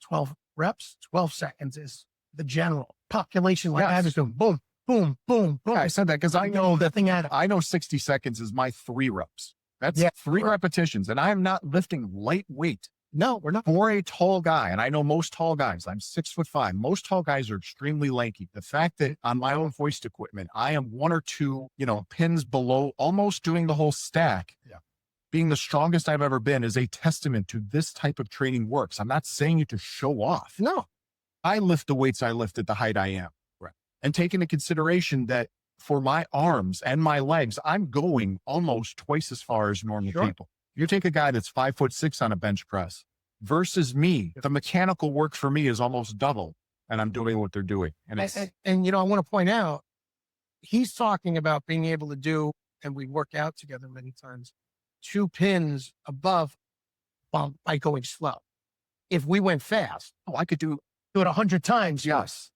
12 reps, 12 seconds is the general population. Like that is doing boom, boom, boom, boom. Yeah, I said that because I know the thing I know 60 seconds is my 3 reps. That's 3 repetitions. And I am not lifting lightweight. No, we're not. For a tall guy, and I know most tall guys, I'm 6'5". Most tall guys are extremely lanky. The fact that on my own hoist equipment, I am 1 or 2, pins below, almost doing the whole stack. Yeah. Being the strongest I've ever been is a testament to this type of training works. I'm not saying it to show off. No. I lift the weights I lift at the height I am. Right. And take into consideration that for my arms and my legs, I'm going almost twice as far as normal people. You take a guy that's 5'6" on a bench press versus me, the mechanical work for me is almost double, and I'm doing what they're doing. And I want to point out, he's talking about being able to do, and we work out together many times, 2 pins above by going slow. If we went fast, I could do it 100 times. Yes.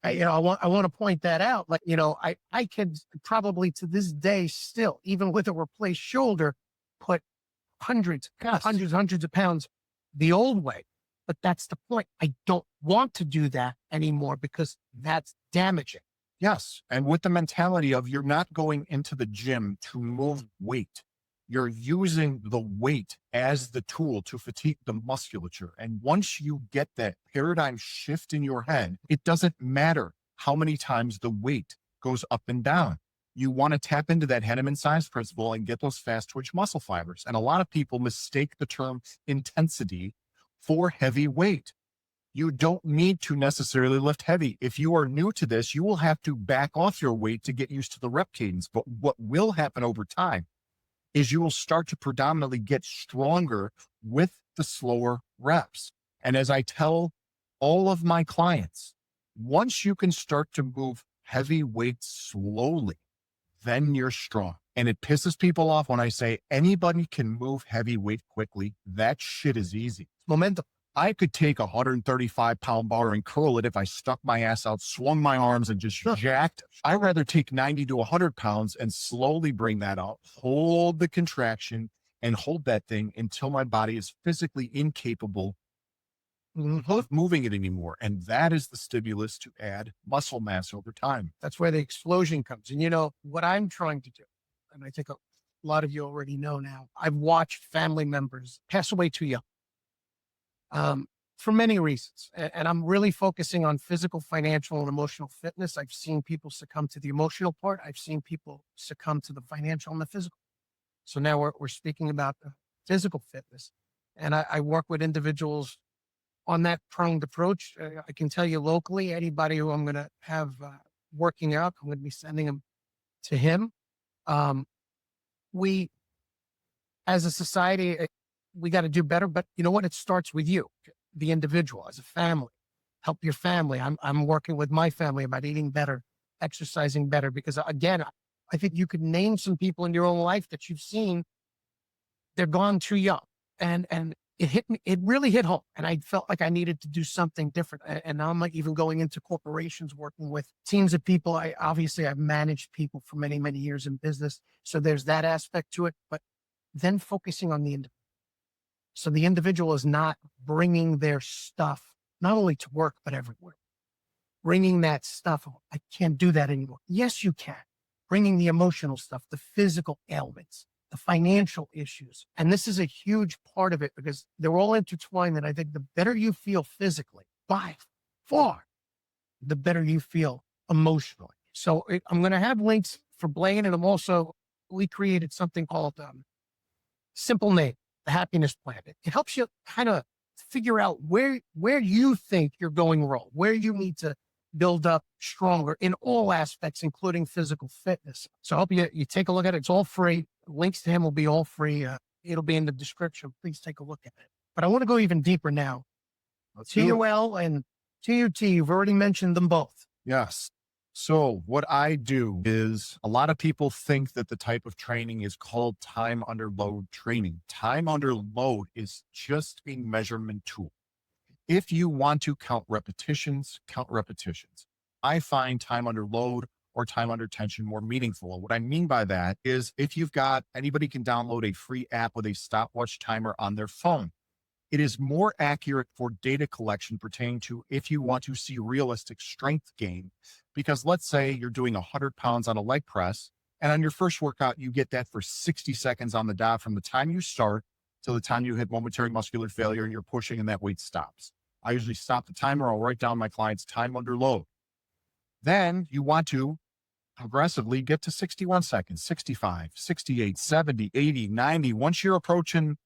I want to point that out. Like, I could probably to this day still, even with a replaced shoulder, put hundreds of pounds the old way. But that's the point. I don't want to do that anymore because that's damaging. Yes. And with the mentality of you're not going into the gym to move weight. You're using the weight as the tool to fatigue the musculature. And once you get that paradigm shift in your head, it doesn't matter how many times the weight goes up and down. You want to tap into that Henneman size principle and get those fast twitch muscle fibers. And a lot of people mistake the term intensity for heavy weight. You don't need to necessarily lift heavy. If you are new to this, you will have to back off your weight to get used to the rep cadence. But what will happen over time is you will start to predominantly get stronger with the slower reps. And as I tell all of my clients, once you can start to move heavy weights slowly, then you're strong. And it pisses people off when I say anybody can move heavy weight quickly. That shit is easy. Momentum. I could take a 135-pound bar and curl it if I stuck my ass out, swung my arms, and just jacked. I'd rather take 90 to 100 pounds and slowly bring that out, hold the contraction, and hold that thing until my body is physically incapable of moving it anymore. And that is the stimulus to add muscle mass over time. That's where the explosion comes. And what I'm trying to do, and I think a lot of you already know now, I've watched family members pass away too young. For many reasons. And I'm really focusing on physical, financial, and emotional fitness. I've seen people succumb to the emotional part. I've seen people succumb to the financial and the physical. So now we're speaking about the physical fitness. And I work with individuals on that pronged approach. I can tell you locally, anybody who I'm going to have working out, I'm going to be sending them to him. We, as a society, we got to do better, but you know what? It starts with you, the individual, as a family. Help your family. I'm working with my family about eating better, exercising better, because again, I think you could name some people in your own life that you've seen, they're gone too young. And it hit me, it really hit home. And I felt like I needed to do something different. And now I'm like even going into corporations, working with teams of people. I've managed people for many, many years in business. So there's that aspect to it, but then focusing on the individual. So the individual is not bringing their stuff, not only to work, but everywhere. Bringing that stuff. Oh, I can't do that anymore. Yes, you can. Bringing the emotional stuff, the physical ailments, the financial issues. And this is a huge part of it because they're all intertwined. And I think the better you feel physically, by far, the better you feel emotionally. So I'm going to have links for Blain, and we created something called Simple Name, the Happiness Plan. It helps you kind of figure out where you think you're going wrong, where you need to build up stronger in all aspects, including physical fitness. So I hope you take a look at it. It's all free. Links to him will be all free. It'll be in the description. Please take a look at it. But I want to go even deeper now. TUL and TUT, you've already mentioned them both. Yes. So what I do is a lot of people think that the type of training is called time under load training. Time under load is just a measurement tool. If you want to count repetitions, count repetitions. I find time under load or time under tension more meaningful. And what I mean by that is if you've got, anybody can download a free app with a stopwatch timer on their phone. It is more accurate for data collection pertaining to if you want to see realistic strength gain. Because let's say you're doing 100 pounds on a leg press, and on your first workout, you get that for 60 seconds on the dot from the time you start till the time you hit momentary muscular failure and you're pushing and that weight stops. I usually stop the timer. I'll write down my client's time under load. Then you want to progressively get to 61 seconds, 65, 68, 70, 80, 90. Once you're approaching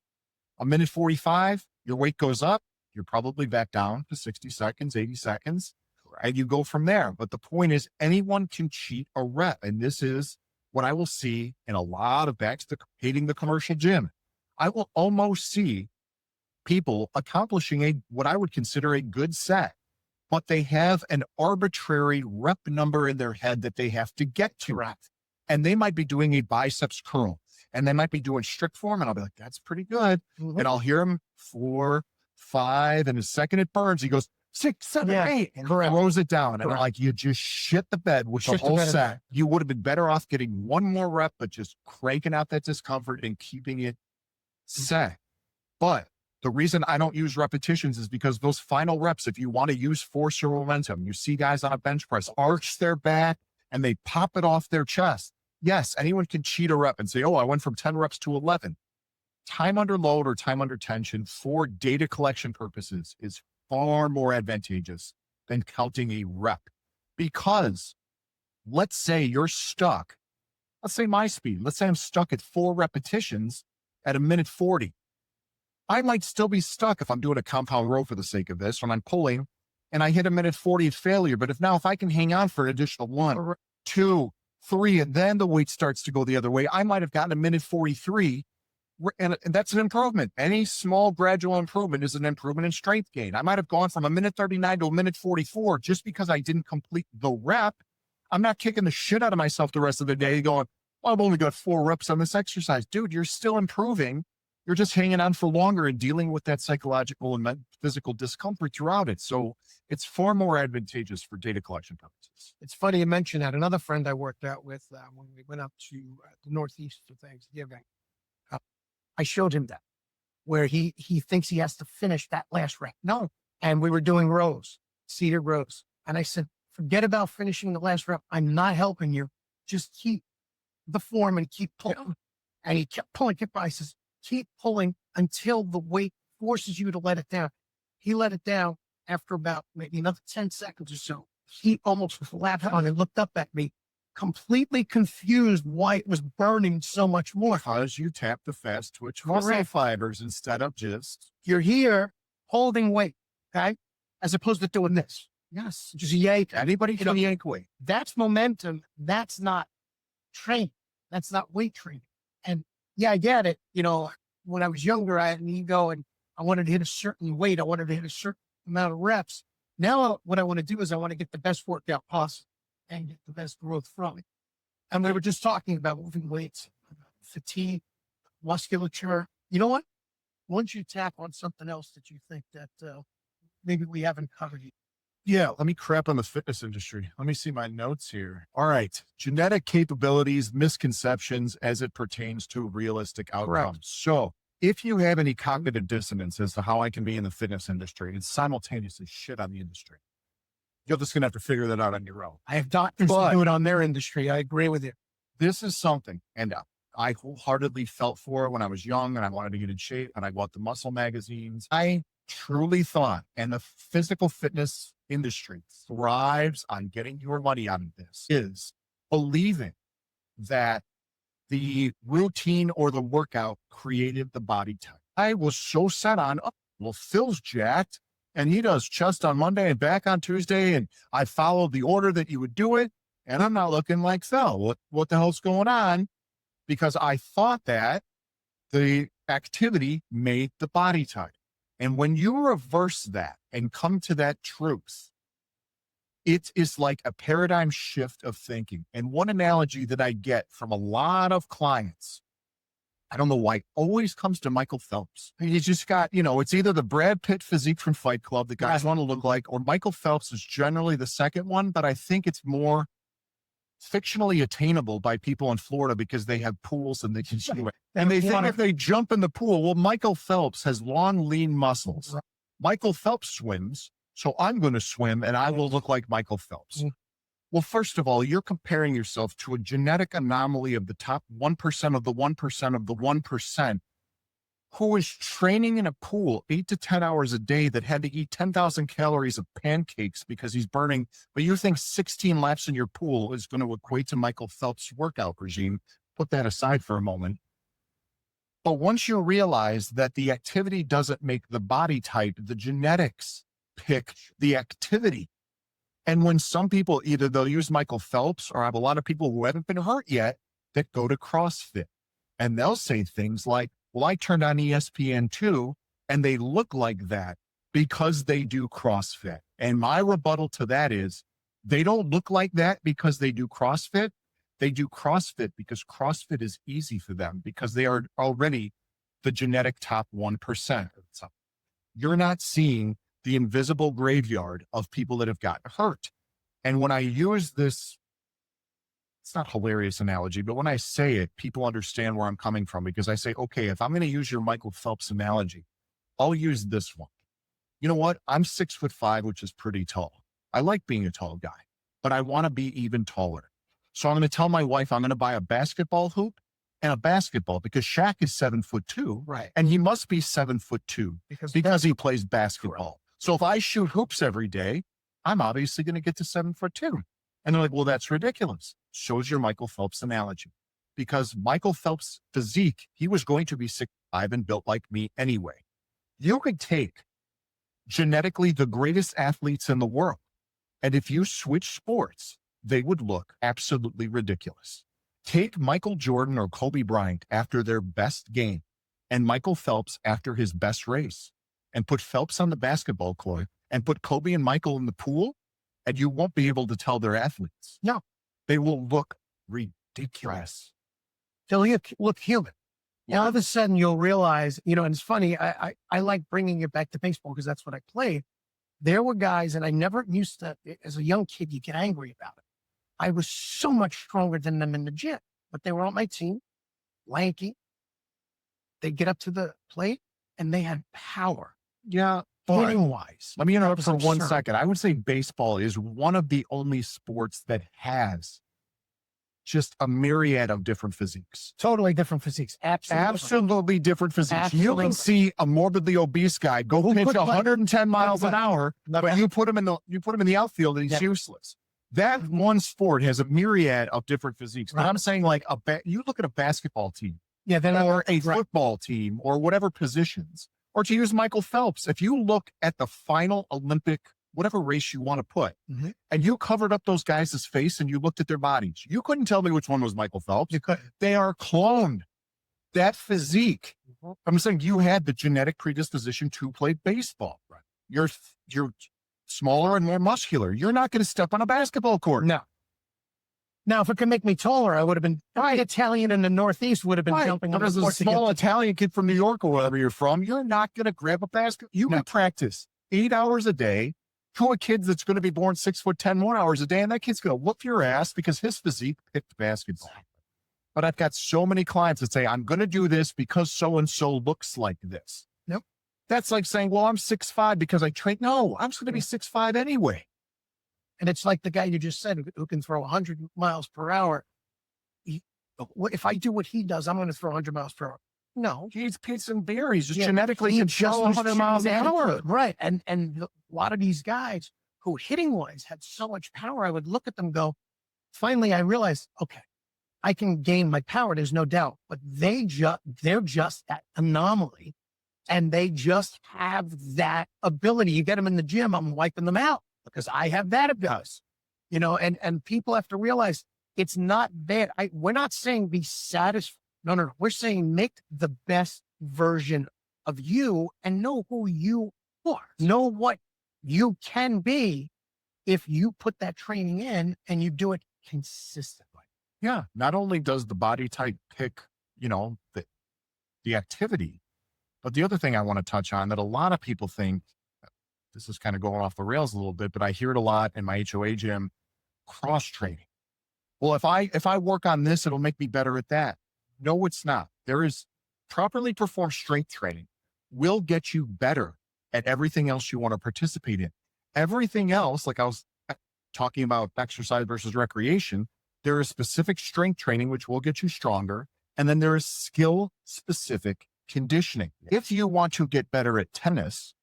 a minute 45, your weight goes up. You're probably back down to 60 seconds, 80 seconds, and you go from there. But the point is anyone can cheat a rep. And this is what I will see in a lot of backs to hating the commercial gym. I will almost see people accomplishing what I would consider a good set, but they have an arbitrary rep number in their head that they have to get to. Right. And they might be doing a biceps curl and they might be doing strict form. And I'll be like, that's pretty good. Mhm. And I'll hear him 4, 5, and the second it burns, he goes 6, 7, 8, and throws it down. And I'm like, you just shit the bed with the whole set. You would have been better off getting one more rep, but just cranking out that discomfort and keeping it set. But the reason I don't use repetitions is because those final reps, if you want to use force or momentum, you see guys on a bench press arch their back and they pop it off their chest. Yes, anyone can cheat a rep and say, oh, I went from 10 reps to 11. Time under load or time under tension for data collection purposes is far more advantageous than counting a rep. Because let's say you're stuck, let's say my speed, let's say I'm stuck at 4 repetitions at a minute 40. I might still be stuck if I'm doing a compound row for the sake of this, when I'm pulling and I hit a minute 40 at failure. But if I can hang on for an additional 1, 2, 3, and then the weight starts to go the other way, I might have gotten a minute 43. And that's an improvement. Any small gradual improvement is an improvement in strength gain. I might have gone from a minute 39 to a minute 44 just because I didn't complete the rep. I'm not kicking the shit out of myself the rest of the day going, well, I've only got 4 reps on this exercise. Dude, you're still improving. You're just hanging on for longer and dealing with that psychological and physical discomfort throughout it. So it's far more advantageous for data collection purposes. It's funny you mentioned that. Another friend I worked out with when we went up to the Northeast for Thanksgiving, I showed him that where he thinks he has to finish that last rep. No. And we were doing rows, seated rows. And I said, forget about finishing the last rep. I'm not helping you. Just keep the form and keep pulling. And he kept pulling. I says, keep pulling until the weight forces you to let it down. He let it down after about maybe another 10 seconds or so. He almost flat on and looked up at me, completely confused why it was burning so much more. Because you tap the fast twitch muscle fibers instead of just... You're here holding weight, okay? As opposed to doing this. Yes. Just yank. Anybody can yank weight. That's momentum. That's not training. That's not weight training. And yeah, I get it. When I was younger, I had an ego and I wanted to hit a certain weight. I wanted to hit a certain amount of reps. Now, what I want to do is I want to get the best workout possible and get the best growth from it. And we were just talking about moving weights, fatigue, musculature. You know what? Once you tap on something else that you think that maybe we haven't covered yet. Yeah, let me crap on the fitness industry. Let me see my notes here. All right. Genetic capabilities, misconceptions as it pertains to realistic outcomes. Correct. So if you have any cognitive dissonance as to how I can be in the fitness industry and simultaneously shit on the industry, you're just going to have to figure that out on your own. I have doctors who do it on their industry. I agree with you. This is something, and I wholeheartedly felt for it when I was young and I wanted to get in shape and I bought the muscle magazines. I truly thought, and the physical fitness industry thrives on getting your money out of this, is believing that the routine or the workout created the body type. I was so set on, oh, well, Phil's jacked. And he does chest on Monday and back on Tuesday. And I followed the order that you would do it. And I'm not looking like Phil. What the hell's going on? Because I thought that the activity made the body type. And when you reverse that and come to that truth, it is like a paradigm shift of thinking. And one analogy that I get from a lot of clients, I don't know why, it always comes to Michael Phelps. He's just got, it's either the Brad Pitt physique from Fight Club that guys want to look like, or Michael Phelps is generally the second one, but I think it's more fictionally attainable by people in Florida because they have pools and they can swim. And they think if they jump in the pool, well, Michael Phelps has long, lean muscles. Michael Phelps swims, so I'm going to swim and I will look like Michael Phelps. Well, first of all, you're comparing yourself to a genetic anomaly of the top 1% of the 1% of the 1% who is training in a pool 8 to 10 hours a day that had to eat 10,000 calories of pancakes because he's burning, but you think 16 laps in your pool is going to equate to Michael Phelps' workout regime. Put that aside for a moment. But once you realize that the activity doesn't make the body type, the genetics pick the activity. And when some people, either they'll use Michael Phelps, or I have a lot of people who haven't been hurt yet that go to CrossFit, and they'll say things like, well, I turned on ESPN2 and they look like that because they do CrossFit. And my rebuttal to that is they don't look like that because they do CrossFit. They do CrossFit because CrossFit is easy for them because they are already the genetic top 1%. So you're not seeing the invisible graveyard of people that have gotten hurt. And when I use this, it's not hilarious analogy, but when I say it, people understand where I'm coming from because I say, okay, if I'm going to use your Michael Phelps analogy, I'll use this one. You know what? I'm 6'5", which is pretty tall. I like being a tall guy, but I want to be even taller. So I'm going to tell my wife I'm going to buy a basketball hoop and a basketball because Shaq is 7'2", Right. and he must be 7'2" because he plays basketball. So if I shoot hoops every day, I'm obviously going to get to 7'2". And they're like, well, that's ridiculous. Shows your Michael Phelps analogy. Because Michael Phelps' physique, he was going to be 6'5" and built like me anyway. You could take genetically the greatest athletes in the world, and if you switch sports, they would look absolutely ridiculous. Take Michael Jordan or Kobe Bryant after their best game, and Michael Phelps after his best race, and put Phelps on the basketball court, and put Kobe and Michael in the pool, and you won't be able to tell they're athletes. No, they will look ridiculous. They'll look human. All of a sudden you'll realize, and it's funny, I like bringing it back to baseball because that's what I played. There were guys, and I never used to, as a young kid, you get angry about it. I was so much stronger than them in the gym, but they were on my team, lanky. They get up to the plate and they had power. Yeah. Hitting wise. Let me interrupt for 1 second. I would say baseball is one of the only sports that has just a myriad of different physiques. Totally different physiques. Absolutely different physiques. You can see a morbidly obese guy go pitch 110 miles an hour, but you put him in the outfield and he's useless. That one sport has a myriad of different physiques. But I'm saying like you look at a basketball team, or a football team, or whatever positions. Or to use Michael Phelps, if you look at the final Olympic, whatever race you want to put, and you covered up those guys' face and you looked at their bodies, you couldn't tell me which one was Michael Phelps. They are cloned. That physique. I'm saying you had the genetic predisposition to play baseball. Right. You're smaller and more muscular. You're not going to step on a basketball court. No. Now, if it could make me taller, I would have been Italian in the Northeast would have been jumping on as a small Italian kid from New York or wherever you're from, you're not going to grab a basket. You can practice 8 hours a day to a kid that's going to be born 6'10" more hours a day. And that kid's going to whoop your ass because his physique picked basketball. But I've got so many clients that say, I'm going to do this because so-and-so looks like this. Nope. That's like saying, well, I'm 6'5" because I train. No, I'm just going to be 6'5" anyway. And it's like the guy you just said who can throw 100 miles per hour. If I do what he does, I'm going to throw 100 miles per hour. No. He eats pizza and beer. He's just genetically can throw 100 miles an hour. Right. And a lot of these guys who hitting-wise had so much power, I would look at them and go, finally, I realized, okay, I can gain my power. There's no doubt. But they're just that anomaly. and they just have that ability. You get them in the gym, I'm wiping them out because I have that ability, and people have to realize it's not bad. We're not saying be satisfied. No. We're saying make the best version of you and know who you are. Know what you can be if you put that training in and you do it consistently. Yeah. Not only does the body type pick, the activity, but the other thing I want to touch on that a lot of people think, this is kind of going off the rails a little bit, but I hear it a lot in my HOA gym, cross training. Well, if I work on this, it'll make me better at that. No, it's not. There is properly performed strength training will get you better at everything else you want to participate in. Everything else, like I was talking about exercise versus recreation, there is specific strength training, which will get you stronger. And then there is skill specific conditioning. If you want to get better at tennis,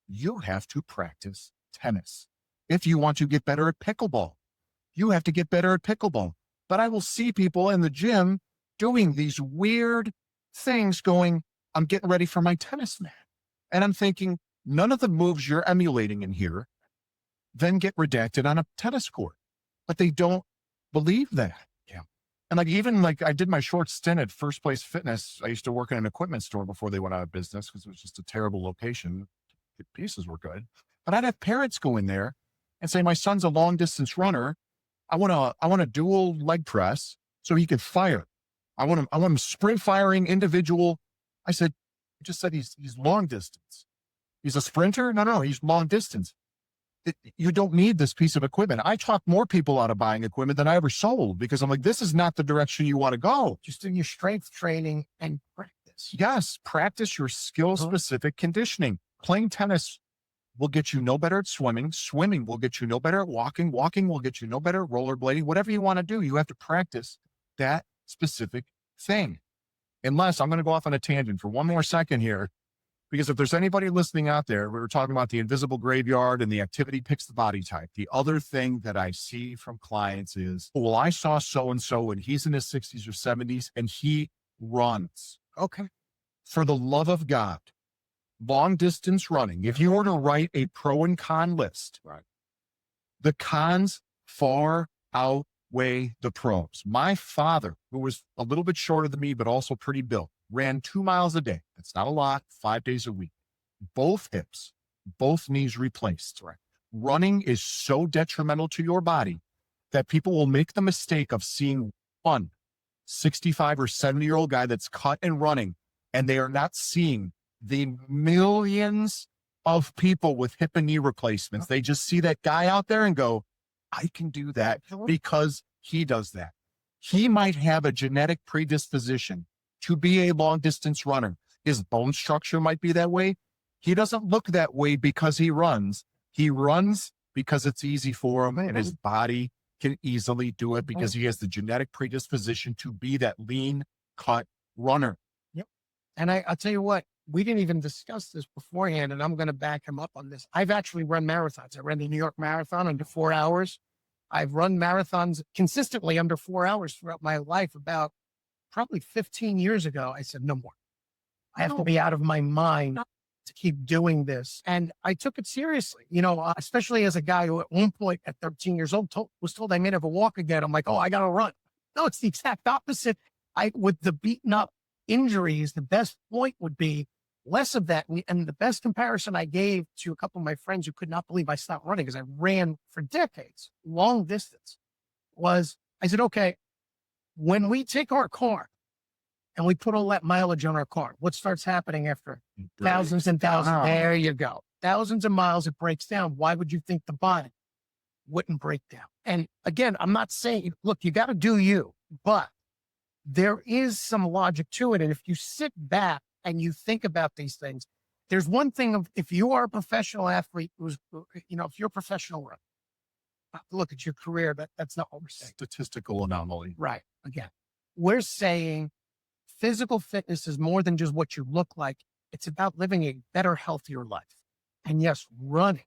you have to practice tennis. If you want to get better at pickleball, you have to get better at pickleball. But I will see people in the gym doing these weird things going, I'm getting ready for my tennis match. And I'm thinking, none of the moves you're emulating in here then get redacted on a tennis court. But they don't believe that. Yeah. And I did my short stint at First Place Fitness. I used to work in an equipment store before they went out of business because it was just a terrible location. The pieces were good. But I'd have parents go in there and say, my son's a long distance runner. I want a dual leg press so he can fire. I want him sprint firing individual. I said, I just said he's long distance. He's a sprinter? No, he's long distance. You don't need this piece of equipment. I talked more people out of buying equipment than I ever sold because I'm like, this is not the direction you want to go. Just in your strength training and practice. Yes, practice your skill specific conditioning. Playing tennis will get you no better at swimming. Swimming will get you no better at walking. Walking will get you no better at rollerblading. Whatever you want to do, you have to practice that specific thing. Unless I'm going to go off on a tangent for one more second here, because if there's anybody listening out there, we were talking about the invisible graveyard and the activity picks the body type. The other thing that I see from clients is, well, I saw so-and-so and he's in his 60s or 70s and he runs. Okay. For the love of God, long distance running, if you were to write a pro and con list, right, the cons far outweigh the pros. My father, who was a little bit shorter than me, but also pretty built, ran 2 miles a day. That's not a lot, 5 days a week. Both hips, both knees replaced. Right. Running is so detrimental to your body that people will make the mistake of seeing one 65 or 70-year-old guy that's cut and running, and they are not seeing the millions of people with hip and knee replacements. They just see that guy out there and go, I can do that because he does that. He might have a genetic predisposition to be a long distance runner. His bone structure might be that way. He doesn't look that way because he runs. He runs because it's easy for him and his body can easily do it because he has the genetic predisposition to be that lean cut runner. Yep. And I'll tell you what, we didn't even discuss this beforehand, and I'm going to back him up on this. I've actually run marathons. I ran the New York Marathon under 4 hours. I've run marathons consistently under 4 hours throughout my life. About probably 15 years ago, I said, no more. I have to be out of my mind to keep doing this. And I took it seriously, especially as a guy who at one point at 13 years old was told I may never walk again. I'm like, oh, I got to run. No, it's the exact opposite. With the beaten up injuries, the best point would be less of that. And the best comparison I gave to a couple of my friends who could not believe I stopped running because I ran for decades, long distance, was I said, okay, when we take our car and we put all that mileage on our car, what starts happening after thousands and thousands? There you go. Thousands of miles, it breaks down. Why would you think the body wouldn't break down? And again, I'm not saying, look, you got to do you, but there is some logic to it. And if you sit back and you think about these things, there's one thing of if you are a professional athlete if you're a professional runner, look at your career, that's not what we're saying. Statistical anomaly. Right. Again, we're saying physical fitness is more than just what you look like. It's about living a better, healthier life. And yes, running,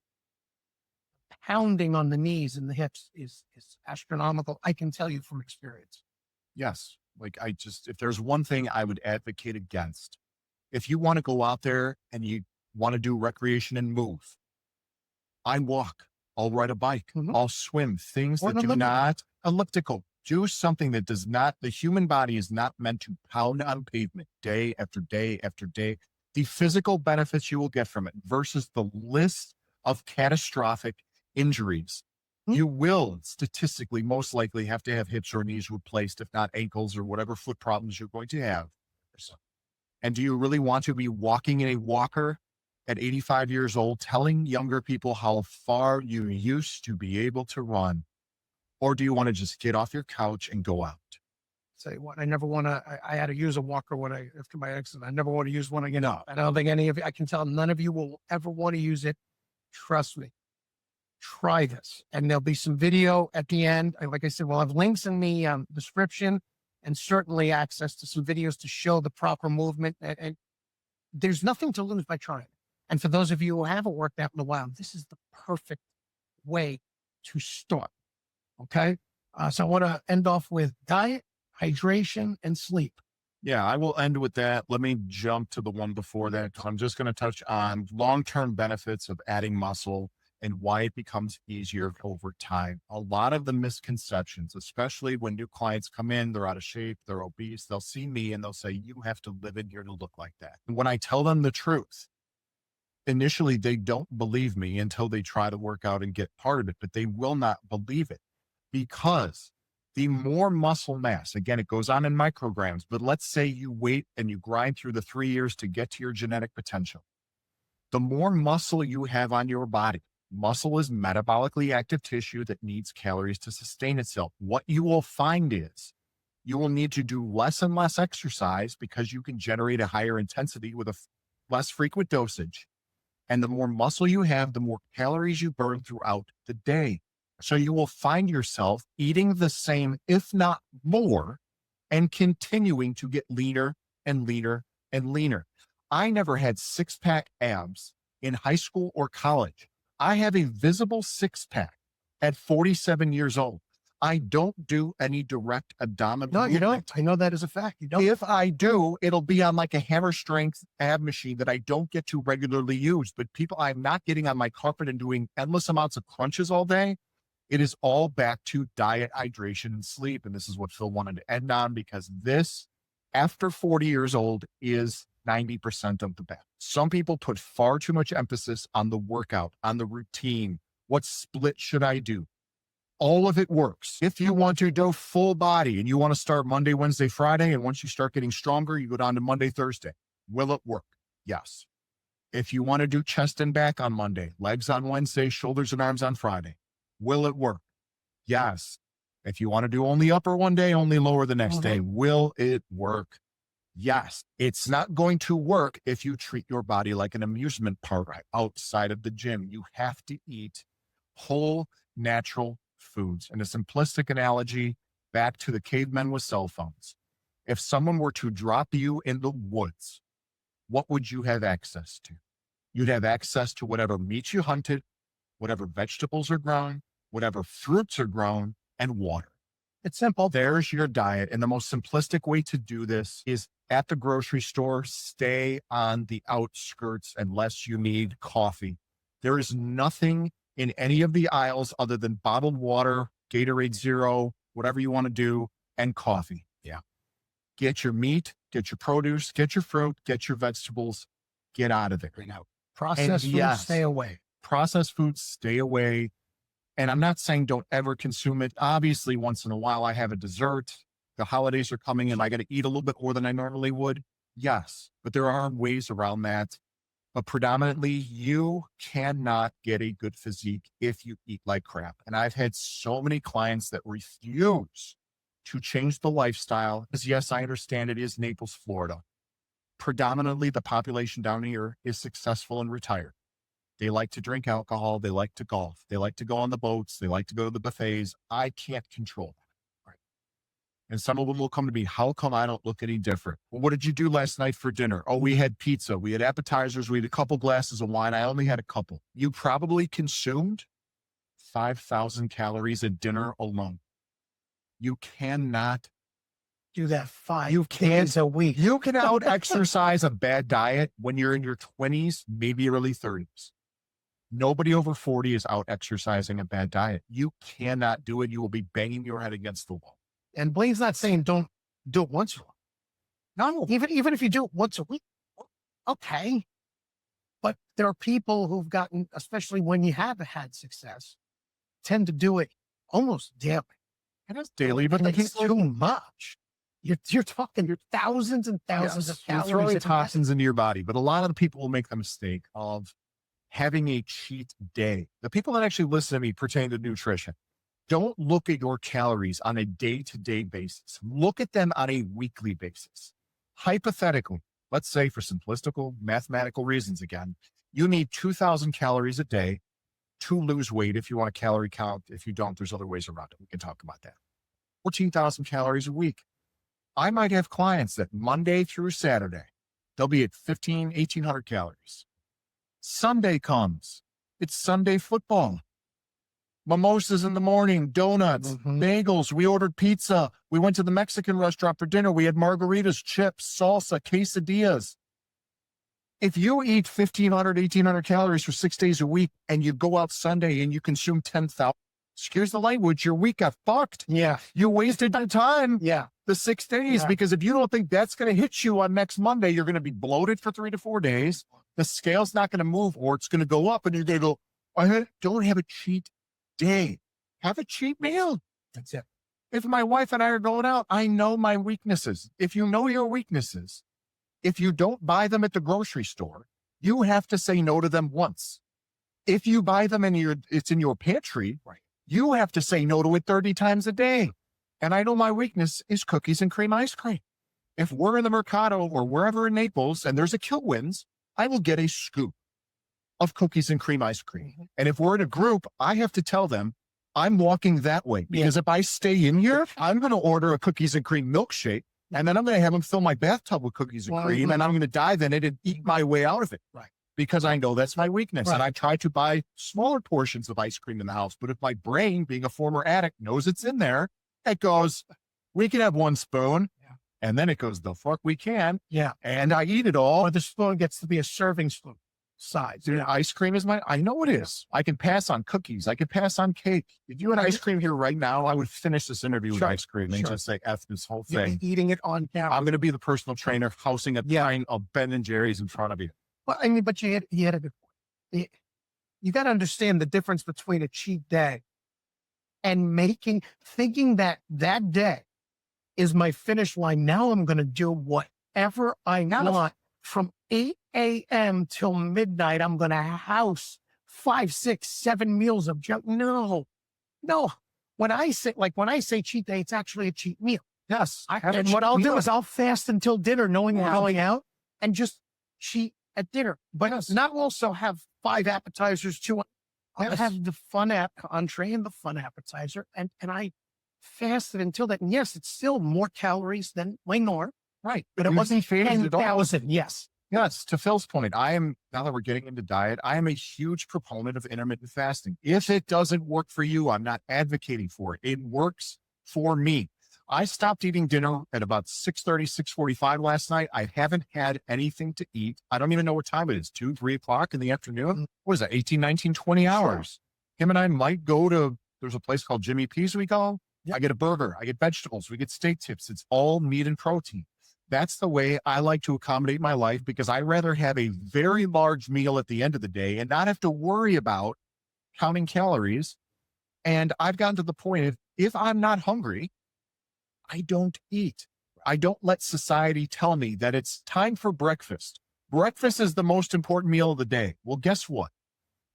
pounding on the knees and the hips is astronomical. I can tell you from experience. Yes. If there's one thing I would advocate against, If you want to go out there and you want to do recreation and move, I walk, I'll ride a bike, I'll swim, things Or that an do elliptical. not elliptical. Do something that does not, the human body is not meant to pound on pavement day after day after day. The physical benefits you will get from it versus the list of catastrophic injuries. You will statistically most likely have to have hips or knees replaced, if not ankles or whatever foot problems you're going to have. And do you really want to be walking in a walker at 85 years old, telling younger people how far you used to be able to run? Or do you want to just get off your couch and go out? Say what I never want to. I had to use a walker after my accident. I never want to use one again. No, I don't think any of you. I can tell none of you will ever want to use it. Trust me. Try this, and there'll be some video at the end. Like I said, we'll have links in the description, and certainly access to some videos to show the proper movement. And there's nothing to lose by trying. And for those of you who haven't worked out in a while, this is the perfect way to start. Okay. So I want to end off with diet, hydration, and sleep. Yeah, I will end with that. Let me jump to the one before that. I'm just going to touch on long-term benefits of adding muscle and why it becomes easier over time. A lot of the misconceptions, especially when new clients come in, they're out of shape, they're obese, they'll see me and they'll say, you have to live in here to look like that. And when I tell them the truth, initially they don't believe me until they try to work out and get part of it, but they will not believe it because the more muscle mass, again, it goes on in micrograms, but let's say you wait and you grind through the 3 years to get to your genetic potential. The more muscle you have on your body, muscle is metabolically active tissue that needs calories to sustain itself. What you will find is you will need to do less and less exercise because you can generate a higher intensity with a less frequent dosage. And the more muscle you have, the more calories you burn throughout the day. So you will find yourself eating the same, if not more, and continuing to get leaner and leaner and leaner. I never had six-pack abs in high school or college. I have a visible six-pack at 47 years old. I don't do any direct abdominal movement. You don't. I know that as a fact. You don't. If I do, it'll be on like a hammer strength ab machine that I don't get to regularly use. But people, I'm not getting on my carpet and doing endless amounts of crunches all day. It is all back to diet, hydration, and sleep. And this is what Phil wanted to end on because this, after 40 years old, is 90% of the battle. Some people put far too much emphasis on the workout, on the routine. What split should I do? All of it works. If you want to do full body and you want to start Monday, Wednesday, Friday, and once you start getting stronger, you go down to Monday, Thursday. Will it work? Yes. If you want to do chest and back on Monday, legs on Wednesday, shoulders and arms on Friday, will it work? Yes. If you want to do only upper one day, only lower the next day, will it work? Yes. It's not going to work if you treat your body like an amusement park outside of the gym. You have to eat whole, natural foods. And a simplistic analogy back to the cavemen with cell phones. If someone were to drop you in the woods, what would you have access to? You'd have access to whatever meat you hunted, whatever vegetables are grown, whatever fruits are grown, and water. It's simple. There's your diet. And the most simplistic way to do this is at the grocery store, stay on the outskirts unless you need coffee. There is nothing in any of the aisles other than bottled water, Gatorade Zero, whatever you want to do, and coffee. Yeah. Get your meat, get your produce, get your fruit, get your vegetables, get out of there. Now, Processed foods, stay away. Processed foods, stay away. And I'm not saying don't ever consume it. Obviously, once in a while, I have a dessert. The holidays are coming and I got to eat a little bit more than I normally would. Yes, but there are ways around that. But predominantly, you cannot get a good physique if you eat like crap. And I've had so many clients that refuse to change the lifestyle. Because yes, I understand it is Naples, Florida. Predominantly, the population down here is successful and retired. They like to drink alcohol. They like to golf. They like to go on the boats. They like to go to the buffets. I can't control that. Right. And some of them will come to me, how come I don't look any different? Well, what did you do last night for dinner? Oh, we had pizza. We had appetizers. We had a couple glasses of wine. I only had a couple. You probably consumed 5,000 calories at dinner alone. You cannot do that 5 You can't- days a week. You can out exercise a bad diet when you're in your 20s, maybe early 30s. Nobody over 40 is out exercising a bad diet. You cannot do it. You will be banging your head against the wall. And Blaine's not saying don't do it once a week. No, Even if you do it once a week, okay. But there are people who've gotten, especially when you have had success, tend to do it almost daily. it is daily, but And the it's people too much. You're talking thousands and thousands of you're calories. throwing a day. toxins into your body. But a lot of the people will make the mistake of having a cheat day. The people that actually listen to me pertaining to nutrition, don't look at your calories on a day-to-day basis. Look at them on a weekly basis. Hypothetically, let's say for simplistical mathematical reasons again, you need 2,000 calories a day to lose weight if you want a calorie count. If you don't, there's other ways around it. We can talk about that. 14,000 calories a week. I might have clients that Monday through Saturday, they'll be at 1,800 calories. Sunday comes. It's Sunday football. Mimosas in the morning, donuts, bagels. We ordered pizza. We went to the Mexican restaurant for dinner. We had margaritas, chips, salsa, quesadillas. If you eat 1,500, 1,800 calories for 6 days a week and you go out Sunday and you consume 10,000, excuse the language, your week got fucked. Yeah. You wasted your time. Yeah. The 6 days, Yeah. because if you don't think that's going to hit you on next Monday, you're going to be bloated for 3 to 4 days. The scale's not going to move, or it's going to go up, and you're going to go, don't have a cheat day. Have a cheat meal. That's it. If my wife and I are going out, I know my weaknesses. If you know your weaknesses, if you don't buy them at the grocery store, you have to say no to them once. If you buy them and it's in your pantry, Right. you have to say no to it 30 times a day. And I know my weakness is cookies and cream ice cream. If we're in the Mercado or wherever in Naples and there's a Kilwins, I will get a scoop of cookies and cream ice cream. And if we're in a group, I have to tell them I'm walking that way, because if I stay in here, I'm going to order a cookies and cream milkshake, and then I'm going to have them fill my bathtub with cookies and cream, and I'm going to dive in it and eat my way out of it. Right. Because I know that's my weakness. Right. And I try to buy smaller portions of ice cream in the house. But if my brain, being a former addict, knows it's in there, it goes, we can have one spoon. Yeah. And then it goes, the fuck we can. Yeah. And I eat it all. Or the spoon gets to be a serving spoon size. Dude, ice cream is I know it is. I can pass on cookies. I can pass on cake. If you had ice cream here right now, I would finish this interview with ice cream and just say, F this whole You're thing. eating it on camera. I'm going to be the personal trainer housing a pint of Ben and Jerry's in front of you. Well, I mean, but you had a good point. You got to understand the difference between a cheat day and thinking that that day is my finish line. Now I'm going to do whatever I want from 8 a.m. till midnight. I'm going to house 5, 6, 7 meals of junk. No. When I say cheat day, it's actually a cheat meal. Yes. And what I'll do is I'll fast until dinner, knowing we're going out, and just cheat at dinner. But not also have 5 appetizers, 2. I'll have the fun entree and the fun appetizer, and I fasted until that. And yes, it's still more calories than my norm. Right. But it wasn't phased at all. 10,000. Yes. Yes, to Phil's point, now that we're getting into diet, I am a huge proponent of intermittent fasting. If it doesn't work for you, I'm not advocating for it. It works for me. I stopped eating dinner at about 6:30, 6:45 last night. I haven't had anything to eat. I don't even know what time it is, 2, 3 o'clock in the afternoon. What is that, 18, 19, 20 hours? Him and I might go to, there's a place called Jimmy P's we go. I get a burger, I get vegetables, we get steak tips. It's all meat and protein. That's the way I like to accommodate my life, because I'd rather have a very large meal at the end of the day and not have to worry about counting calories. And I've gotten to the point if I'm not hungry, I don't eat. I don't let society tell me that it's time for breakfast. Breakfast is the most important meal of the day. Well, guess what?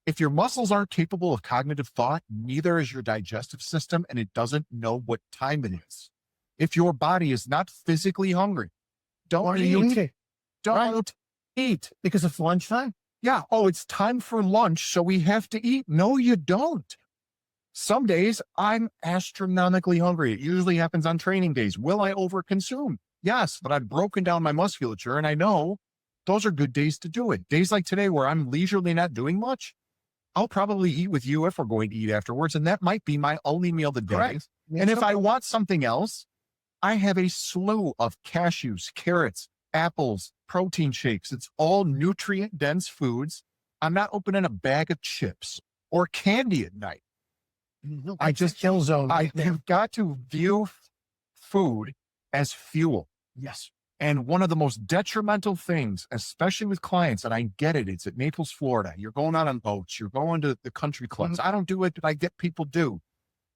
If your muscles aren't capable of cognitive thought, neither is your digestive system, and it doesn't know what time it is. If your body is not physically hungry, don't eat. Don't eat. Because it's lunchtime? Yeah. Oh, it's time for lunch, so we have to eat. No, you don't. Some days I'm astronomically hungry. It usually happens on training days. Will I overconsume? Yes, but I've broken down my musculature, and I know those are good days to do it. Days like today where I'm leisurely not doing much, I'll probably eat with you if we're going to eat afterwards, and that might be my only meal of the day. Correct. And if I want something else, I have a slew of cashews, carrots, apples, protein shakes. It's all nutrient dense foods. I'm not opening a bag of chips or candy at night. I just kill zone. I have got to view food as fuel. Yes. And one of the most detrimental things, especially with clients, and I get it, it's at Naples, Florida. You're going out on boats, you're going to the country clubs. I don't do it, but I get people do.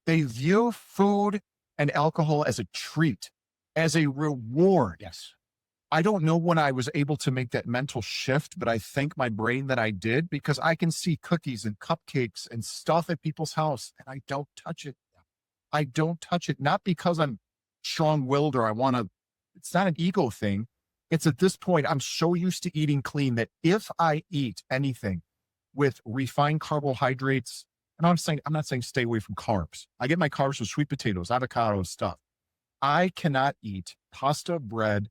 They view food and alcohol as a treat, as a reward. Yes. I don't know when I was able to make that mental shift, but I thank my brain that I did, because I can see cookies and cupcakes and stuff at people's house and I don't touch it. I don't touch it, not because I'm strong-willed or I want to, it's not an ego thing. It's at this point, I'm so used to eating clean that if I eat anything with refined carbohydrates, and I'm not saying stay away from carbs. I get my carbs from sweet potatoes, avocados, stuff. I cannot eat pasta, bread,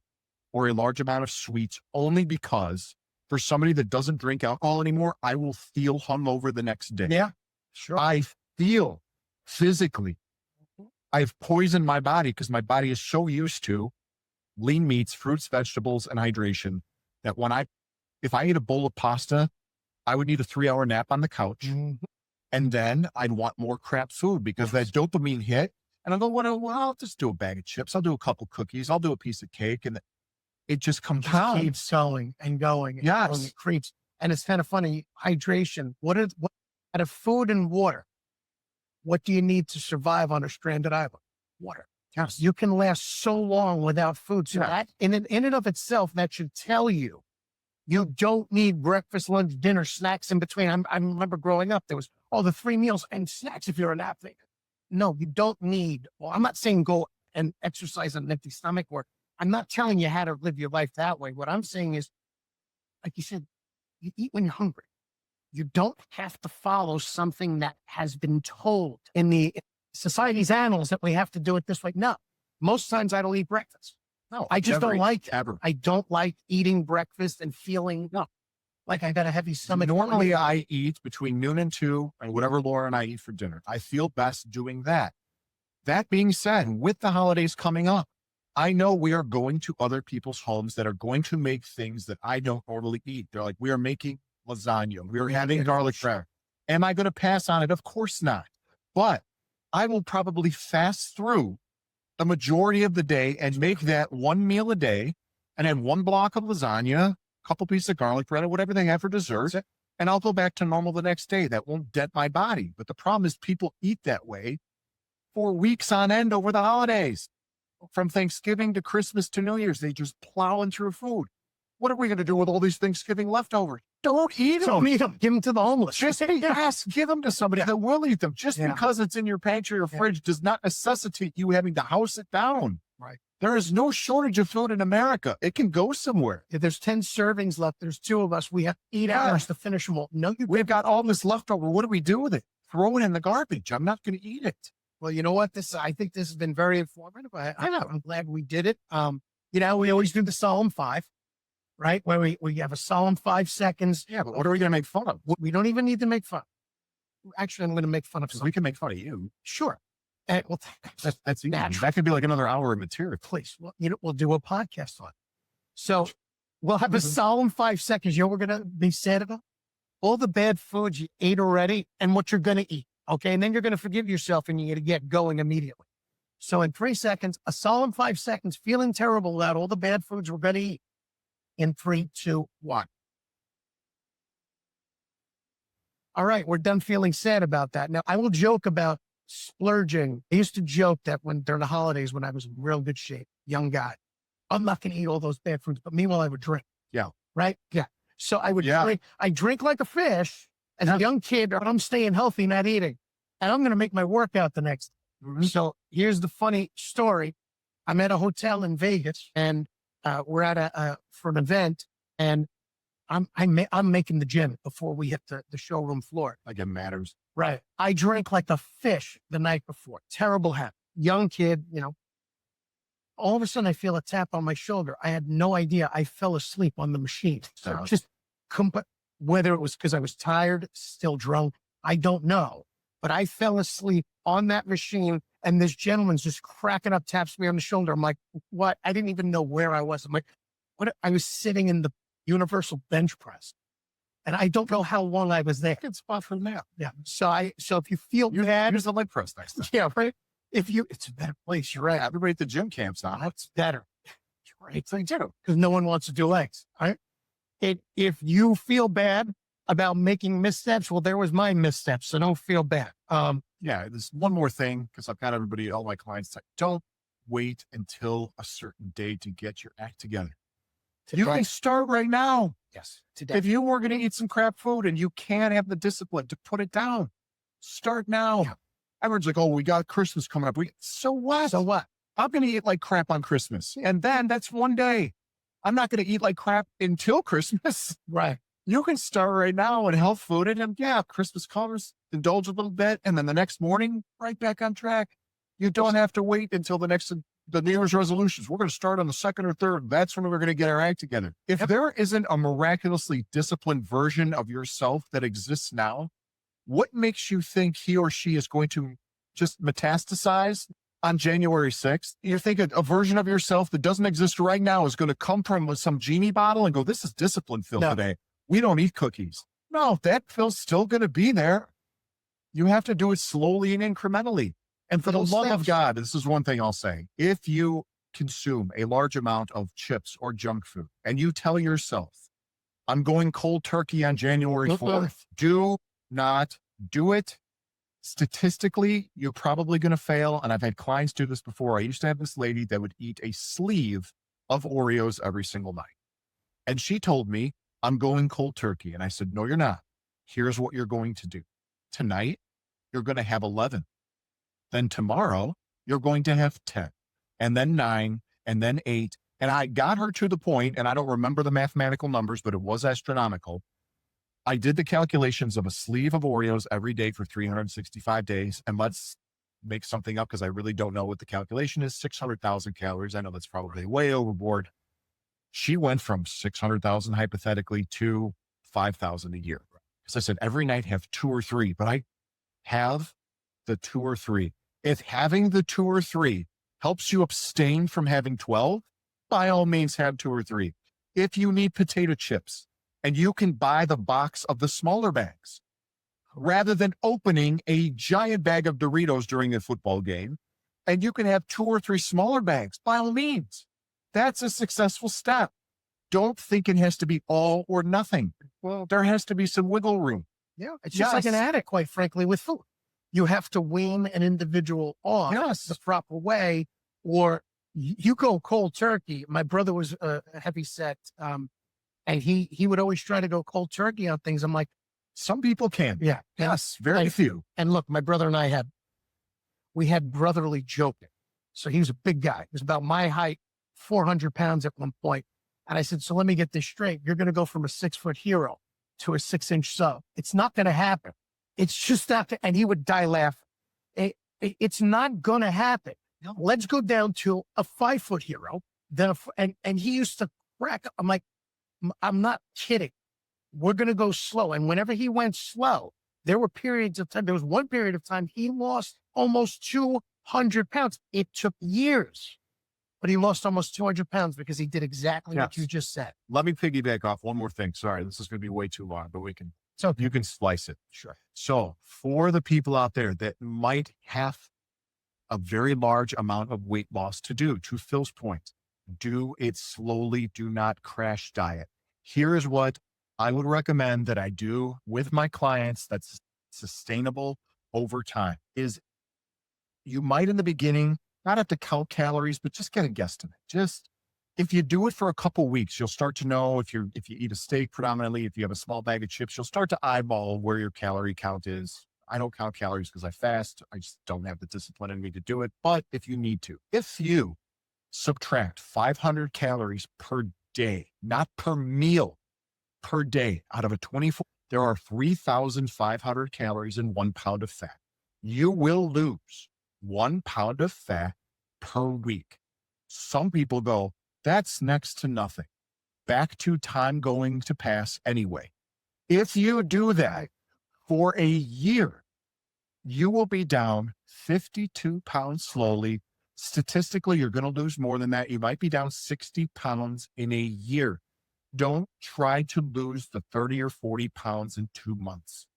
or a large amount of sweets, only because for somebody that doesn't drink alcohol anymore, I will feel hungover the next day. Yeah, sure. I feel physically, I've poisoned my body because my body is so used to lean meats, fruits, vegetables, and hydration that if I ate a bowl of pasta, I would need a 3-hour nap on the couch. And then I'd want more crap food because that dopamine hit. And I'll go, well, I'll just do a bag of chips. I'll do a couple cookies. I'll do a piece of cake. And it just compounds. Keeps going and going. And Yes. going. It creeps. And it's kind of funny. Hydration. What out of food and water, what do you need to survive on a stranded island? Water. Yes. You can last so long without food. So that in and of itself, that should tell you, you don't need breakfast, lunch, dinner, snacks in between. I remember growing up, there was the 3 meals and snacks if you're an athlete. No, you don't need, well, I'm not saying go and exercise on an empty stomach, or I'm not telling you how to live your life that way. What I'm saying is, like you said, you eat when you're hungry. You don't have to follow something that has been told in the society's annals that we have to do it this way. No, most times I don't eat breakfast. No, I just don't like it. Ever. I don't like eating breakfast and feeling like I got a heavy stomach. Normally I eat between noon and 2 and whatever Laura and I eat for dinner. I feel best doing that. That being said, with the holidays coming up, I know we are going to other people's homes that are going to make things that I don't normally eat. They're like, we are making lasagna. We are having garlic bread. Am I going to pass on it? Of course not. But I will probably fast through the majority of the day and make that one meal a day and then one block of lasagna, a couple pieces of garlic bread, or whatever they have for dessert. And I'll go back to normal the next day. That won't dent my body. But the problem is people eat that way for weeks on end over the holidays. From Thanksgiving to Christmas to New Year's, they just plowing through food. What are we going to do with all these Thanksgiving leftovers? Don't eat them. Don't eat them. Give them to the homeless. Just give them to somebody that will eat them. Just because it's in your pantry or fridge does not necessitate you having to house it down. Right. There is no shortage of food in America. It can go somewhere. If there's 10 servings left, there's 2 of us. We have 8 hours to finish them all. No, we've got all this leftover. What do we do with it? Throw it in the garbage. I'm not going to eat it. Well, you know what? I think this has been very informative. I'm glad we did it. We always do the solemn 5, right? Where we have a solemn 5 seconds. Yeah, but what are we going to make fun of? We don't even need to make fun. Actually, I'm going to make fun of something. We can make fun of you. Sure. Well, that's natural. That could be like another hour of material. Please. Well, we'll do a podcast on it. So we'll have a solemn 5 seconds. You know what we're going to be sad about? All the bad foods you ate already and what you're going to eat. Okay. And then you're going to forgive yourself and you're going to get going immediately. So in 3 seconds, a solemn 5 seconds, feeling terrible about all the bad foods we're going to eat. In 3, 2, 1. All right. We're done feeling sad about that. Now I will joke about splurging. I used to joke that during the holidays, when I was in real good shape, young guy, I'm not going to eat all those bad foods, but meanwhile I would drink. Yeah. Right. Yeah. So I would drink. I drink like a fish as a young kid, but I'm staying healthy, not eating. And I'm going to make my workout the next day. So here's the funny story. I'm at a hotel in Vegas and we're at for an event, and I'm making the gym before we hit the showroom floor. Like it matters. Right. I drank like a fish the night before. Terrible habit. Young kid, all of a sudden I feel a tap on my shoulder. I had no idea. I fell asleep on the machine. So just whether it was because I was tired, still drunk, I don't know. But I fell asleep on that machine And this gentleman's just cracking up, taps me on the shoulder. I'm like, what? I didn't even know where I was. I'm like, what? I was sitting in the universal bench press. And I don't know how long I was there. Good spot for now. Yeah. So if you feel bad, Use the leg press next time. yeah, right. It's a better place. You're right. Everybody at the gym camps now. It's better. You're right. They do. Because no one wants to do legs. Right? If you feel bad about making missteps, well, there was my missteps. So don't feel bad. Yeah, there's one more thing, because I've got everybody, all my clients, say, don't wait until a certain day to get your act together. You can start right now. Yes. Today. If you were going to eat some crap food and you can't have the discipline to put it down, start now. Yeah. Everyone's like, oh, we got Christmas coming up. So what? So what? I'm going to eat like crap on Christmas. And then that's one day. I'm not going to eat like crap until Christmas. Right. You can start right now and health food it. And yeah, Christmas comes, indulge a little bit. And then the next morning, right back on track. You don't have to wait until the New Year's resolutions. We're going to start on the 2nd or 3rd. That's when we're going to get our act together. If there isn't a miraculously disciplined version of yourself that exists now, what makes you think he or she is going to just metastasize on January 6th? You think a version of yourself that doesn't exist right now is going to come from some genie bottle and go, this is discipline, Phil, today. We don't eat cookies. No, that Phil's still going to be there. You have to do it slowly and incrementally. And for the love of God, this is one thing I'll say. If you consume a large amount of chips or junk food and you tell yourself, I'm going cold turkey on January 4th, do not do it. Statistically, you're probably going to fail. And I've had clients do this before. I used to have this lady that would eat a sleeve of Oreos every single night. And she told me, I'm going cold turkey. And I said, no, you're not. Here's what you're going to do. Tonight, you're going to have 11. Then tomorrow, you're going to have 10, and then 9, and then 8. And I got her to the point, and I don't remember the mathematical numbers, but it was astronomical. I did the calculations of a sleeve of Oreos every day for 365 days. And let's make something up because I really don't know what the calculation is. 600,000 calories. I know that's probably way overboard. She went from 600,000 hypothetically to 5,000 a year. Because I said, every night have 2 or 3, but I have the 2 or 3. If having the 2 or 3 helps you abstain from having 12, by all means have 2 or 3. If you need potato chips and you can buy the box of the smaller bags, rather than opening a giant bag of Doritos during a football game, and you can have 2 or 3 smaller bags, by all means, that's a successful step. Don't think it has to be all or nothing. Well, there has to be some wiggle room. Yeah. It's just like an addict, quite frankly, with food. You have to wean an individual off the proper way, or you go cold turkey. My brother was heavy set, and he would always try to go cold turkey on things. I'm like, some people can. Yeah. Yes. Very few. And look, my brother and I had brotherly joking. So he was a big guy. He was about my height, 400 pounds at one point. And I said, so let me get this straight. You're going to go from a 6-foot hero to a 6-inch sub. It's not going to happen. It's just not, and he would die laughing. It's not going to happen. No. Let's go down to a 5-foot hero. And he used to crack. I'm like, I'm not kidding. We're going to go slow. And whenever he went slow, there were periods of time. There was one period of time he lost almost 200 pounds. It took years, but he lost almost 200 pounds because he did exactly what you just said. Let me piggyback off one more thing. Sorry, this is going to be way too long, but we can. So you can slice it. Sure. So for the people out there that might have a very large amount of weight loss to do, to Phil's point, do it slowly. Do not crash diet. Here is what I would recommend that I do with my clients that's sustainable over time is you might in the beginning not have to count calories, but just get a guesstimate. Just if you do it for a couple weeks, you'll start to know if you eat a steak predominantly, if you have a small bag of chips, you'll start to eyeball where your calorie count is. I don't count calories because I fast. I just don't have the discipline in me to do it. But if you need to, if you subtract 500 calories per day, not per meal, per day out of a 24, there are 3,500 calories in 1 pound of fat. You will lose 1 pound of fat per week. Some people go, that's next to nothing. Back to time going to pass anyway. If you do that for a year, you will be down 52 pounds slowly. Statistically, you're going to lose more than that. You might be down 60 pounds in a year. Don't try to lose the 30 or 40 pounds in 2 months.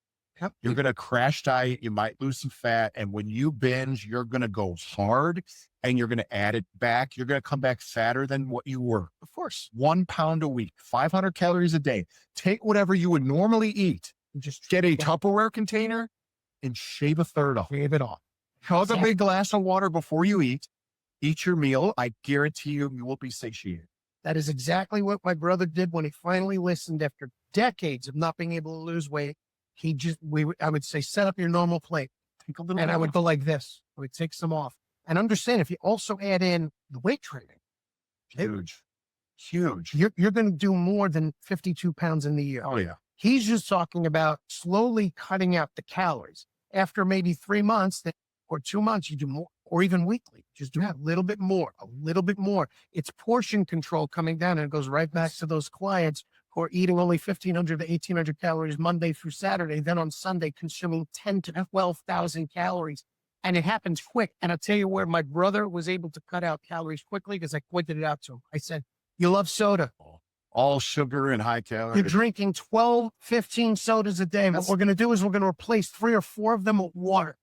Yep. You're going to crash diet. You might lose some fat. And when you binge, you're going to go hard and you're going to add it back. You're going to come back fatter than what you were. Of course. 1 pound a week, 500 calories a day. Take whatever you would normally eat, Just get a Tupperware container and shave a third off. shave it off. Have a big glass of water before you eat. Eat your meal. I guarantee you, you will be satiated. That is exactly what my brother did when he finally listened after decades of not being able to lose weight. I would say, set up your normal plate. Take a little And I would off. go like this. I would take some off. And understand, if you also add in the weight training, Huge. Huge. you're going to do more than 52 pounds in the year. Oh, yeah. He's just talking about slowly cutting out the calories. After maybe 3 months or 2 months, you do more, or even weekly. Just do a little bit more, a little bit more. It's portion control coming down, and it goes right back to those clients who are eating only 1,500 to 1,800 calories Monday through Saturday. Then on Sunday, consuming 10 to 12,000 calories. And it happens quick. And I'll tell you where my brother was able to cut out calories quickly, because I pointed it out to him. I said, you love soda. All sugar and high You're calories. drinking 12, 15 sodas a day. And what we're going to do is we're going to replace 3 or 4 of them with water.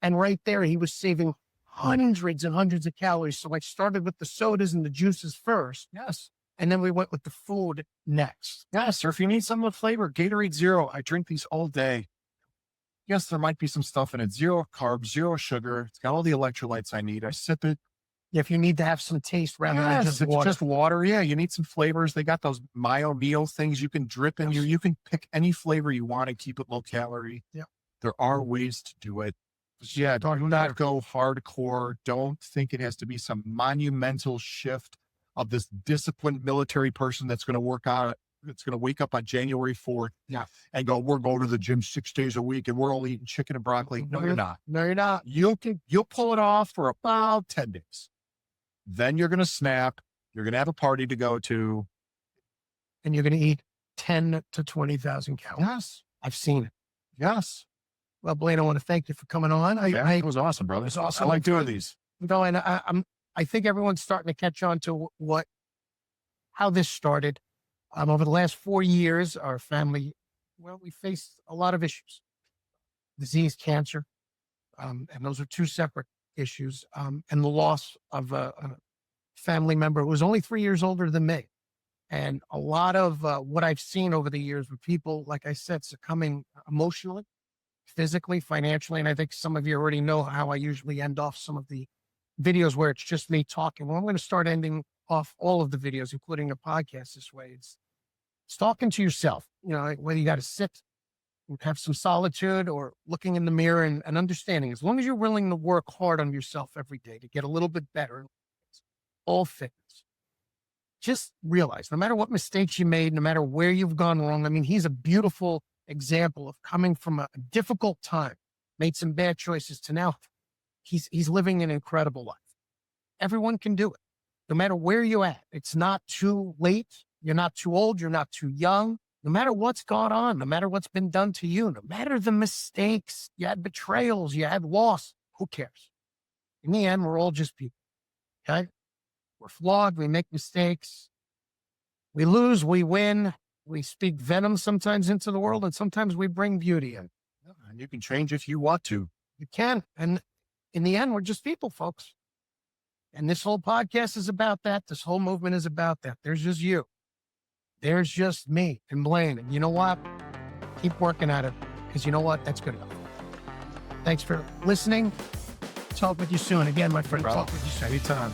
And right there, he was saving hundreds and hundreds of calories. So I started with the sodas and the juices first. Yes. And then we went with the food next. Yes. Or if you need some of the flavor, Gatorade Zero. I drink these all day. Yes, there might be some stuff in it. 0 carbs, 0 sugar. It's got all the electrolytes I need. I sip it. If you need to have some taste rather than Yes, just it's water. just water. Yeah, you need some flavors. They got those Mayo meal things you can drip in. You can pick any flavor you want and keep it low calorie. Yep. There are ways to do it. Yeah, do not go hardcore. Don't think it has to be some monumental shift of this disciplined military person that's going to work out. It's going to wake up on January 4th and go, we're going to the gym 6 days a week and we're only eating chicken and broccoli. No, you're not. No, you're not. You'll pull it off for about 10 days. Then you're going to snap. You're going to have a party to go to. And you're going to eat 10 to 20,000 calories. Yes. I've seen it. Yes. Well, Blain, I want to thank you for coming on. It was awesome, brother. It's awesome. I like doing these. No, and I think everyone's starting to catch on to how this started. Over the last 4 years, our family, we faced a lot of issues, disease, cancer, and those are 2 separate issues, and the loss of a family member who was only 3 years older than me. And a lot of what I've seen over the years with people, like I said, succumbing emotionally, physically, financially. And I think some of you already know how I usually end off some of the videos where it's just me talking. Well, I'm going to start ending off all of the videos, including the podcast, this way. It's talking to yourself, whether you got to sit and have some solitude or looking in the mirror and understanding, as long as you're willing to work hard on yourself every day to get a little bit better, all fitness. Just realize no matter what mistakes you made, no matter where you've gone wrong. I mean, he's a beautiful example of coming from a difficult time, made some bad choices to now he's living an incredible life. Everyone can do it. No matter where you're at, it's not too late. You're not too old. You're not too young. No matter what's gone on, no matter what's been done to you, no matter the mistakes, you had betrayals, you had loss, who cares? In the end, we're all just people, okay? We're flawed. We make mistakes. We lose, we win. We speak venom sometimes into the world, and sometimes we bring beauty in. And you can change if you want to. You can. And in the end, we're just people, folks. And this whole podcast is about that. This whole movement is about that. There's just you. There's just me and Blain. And you know what? Keep working at it, because you know what? That's good enough. Thanks for listening. Talk with you soon. Again, my friend, talk with you soon. Anytime.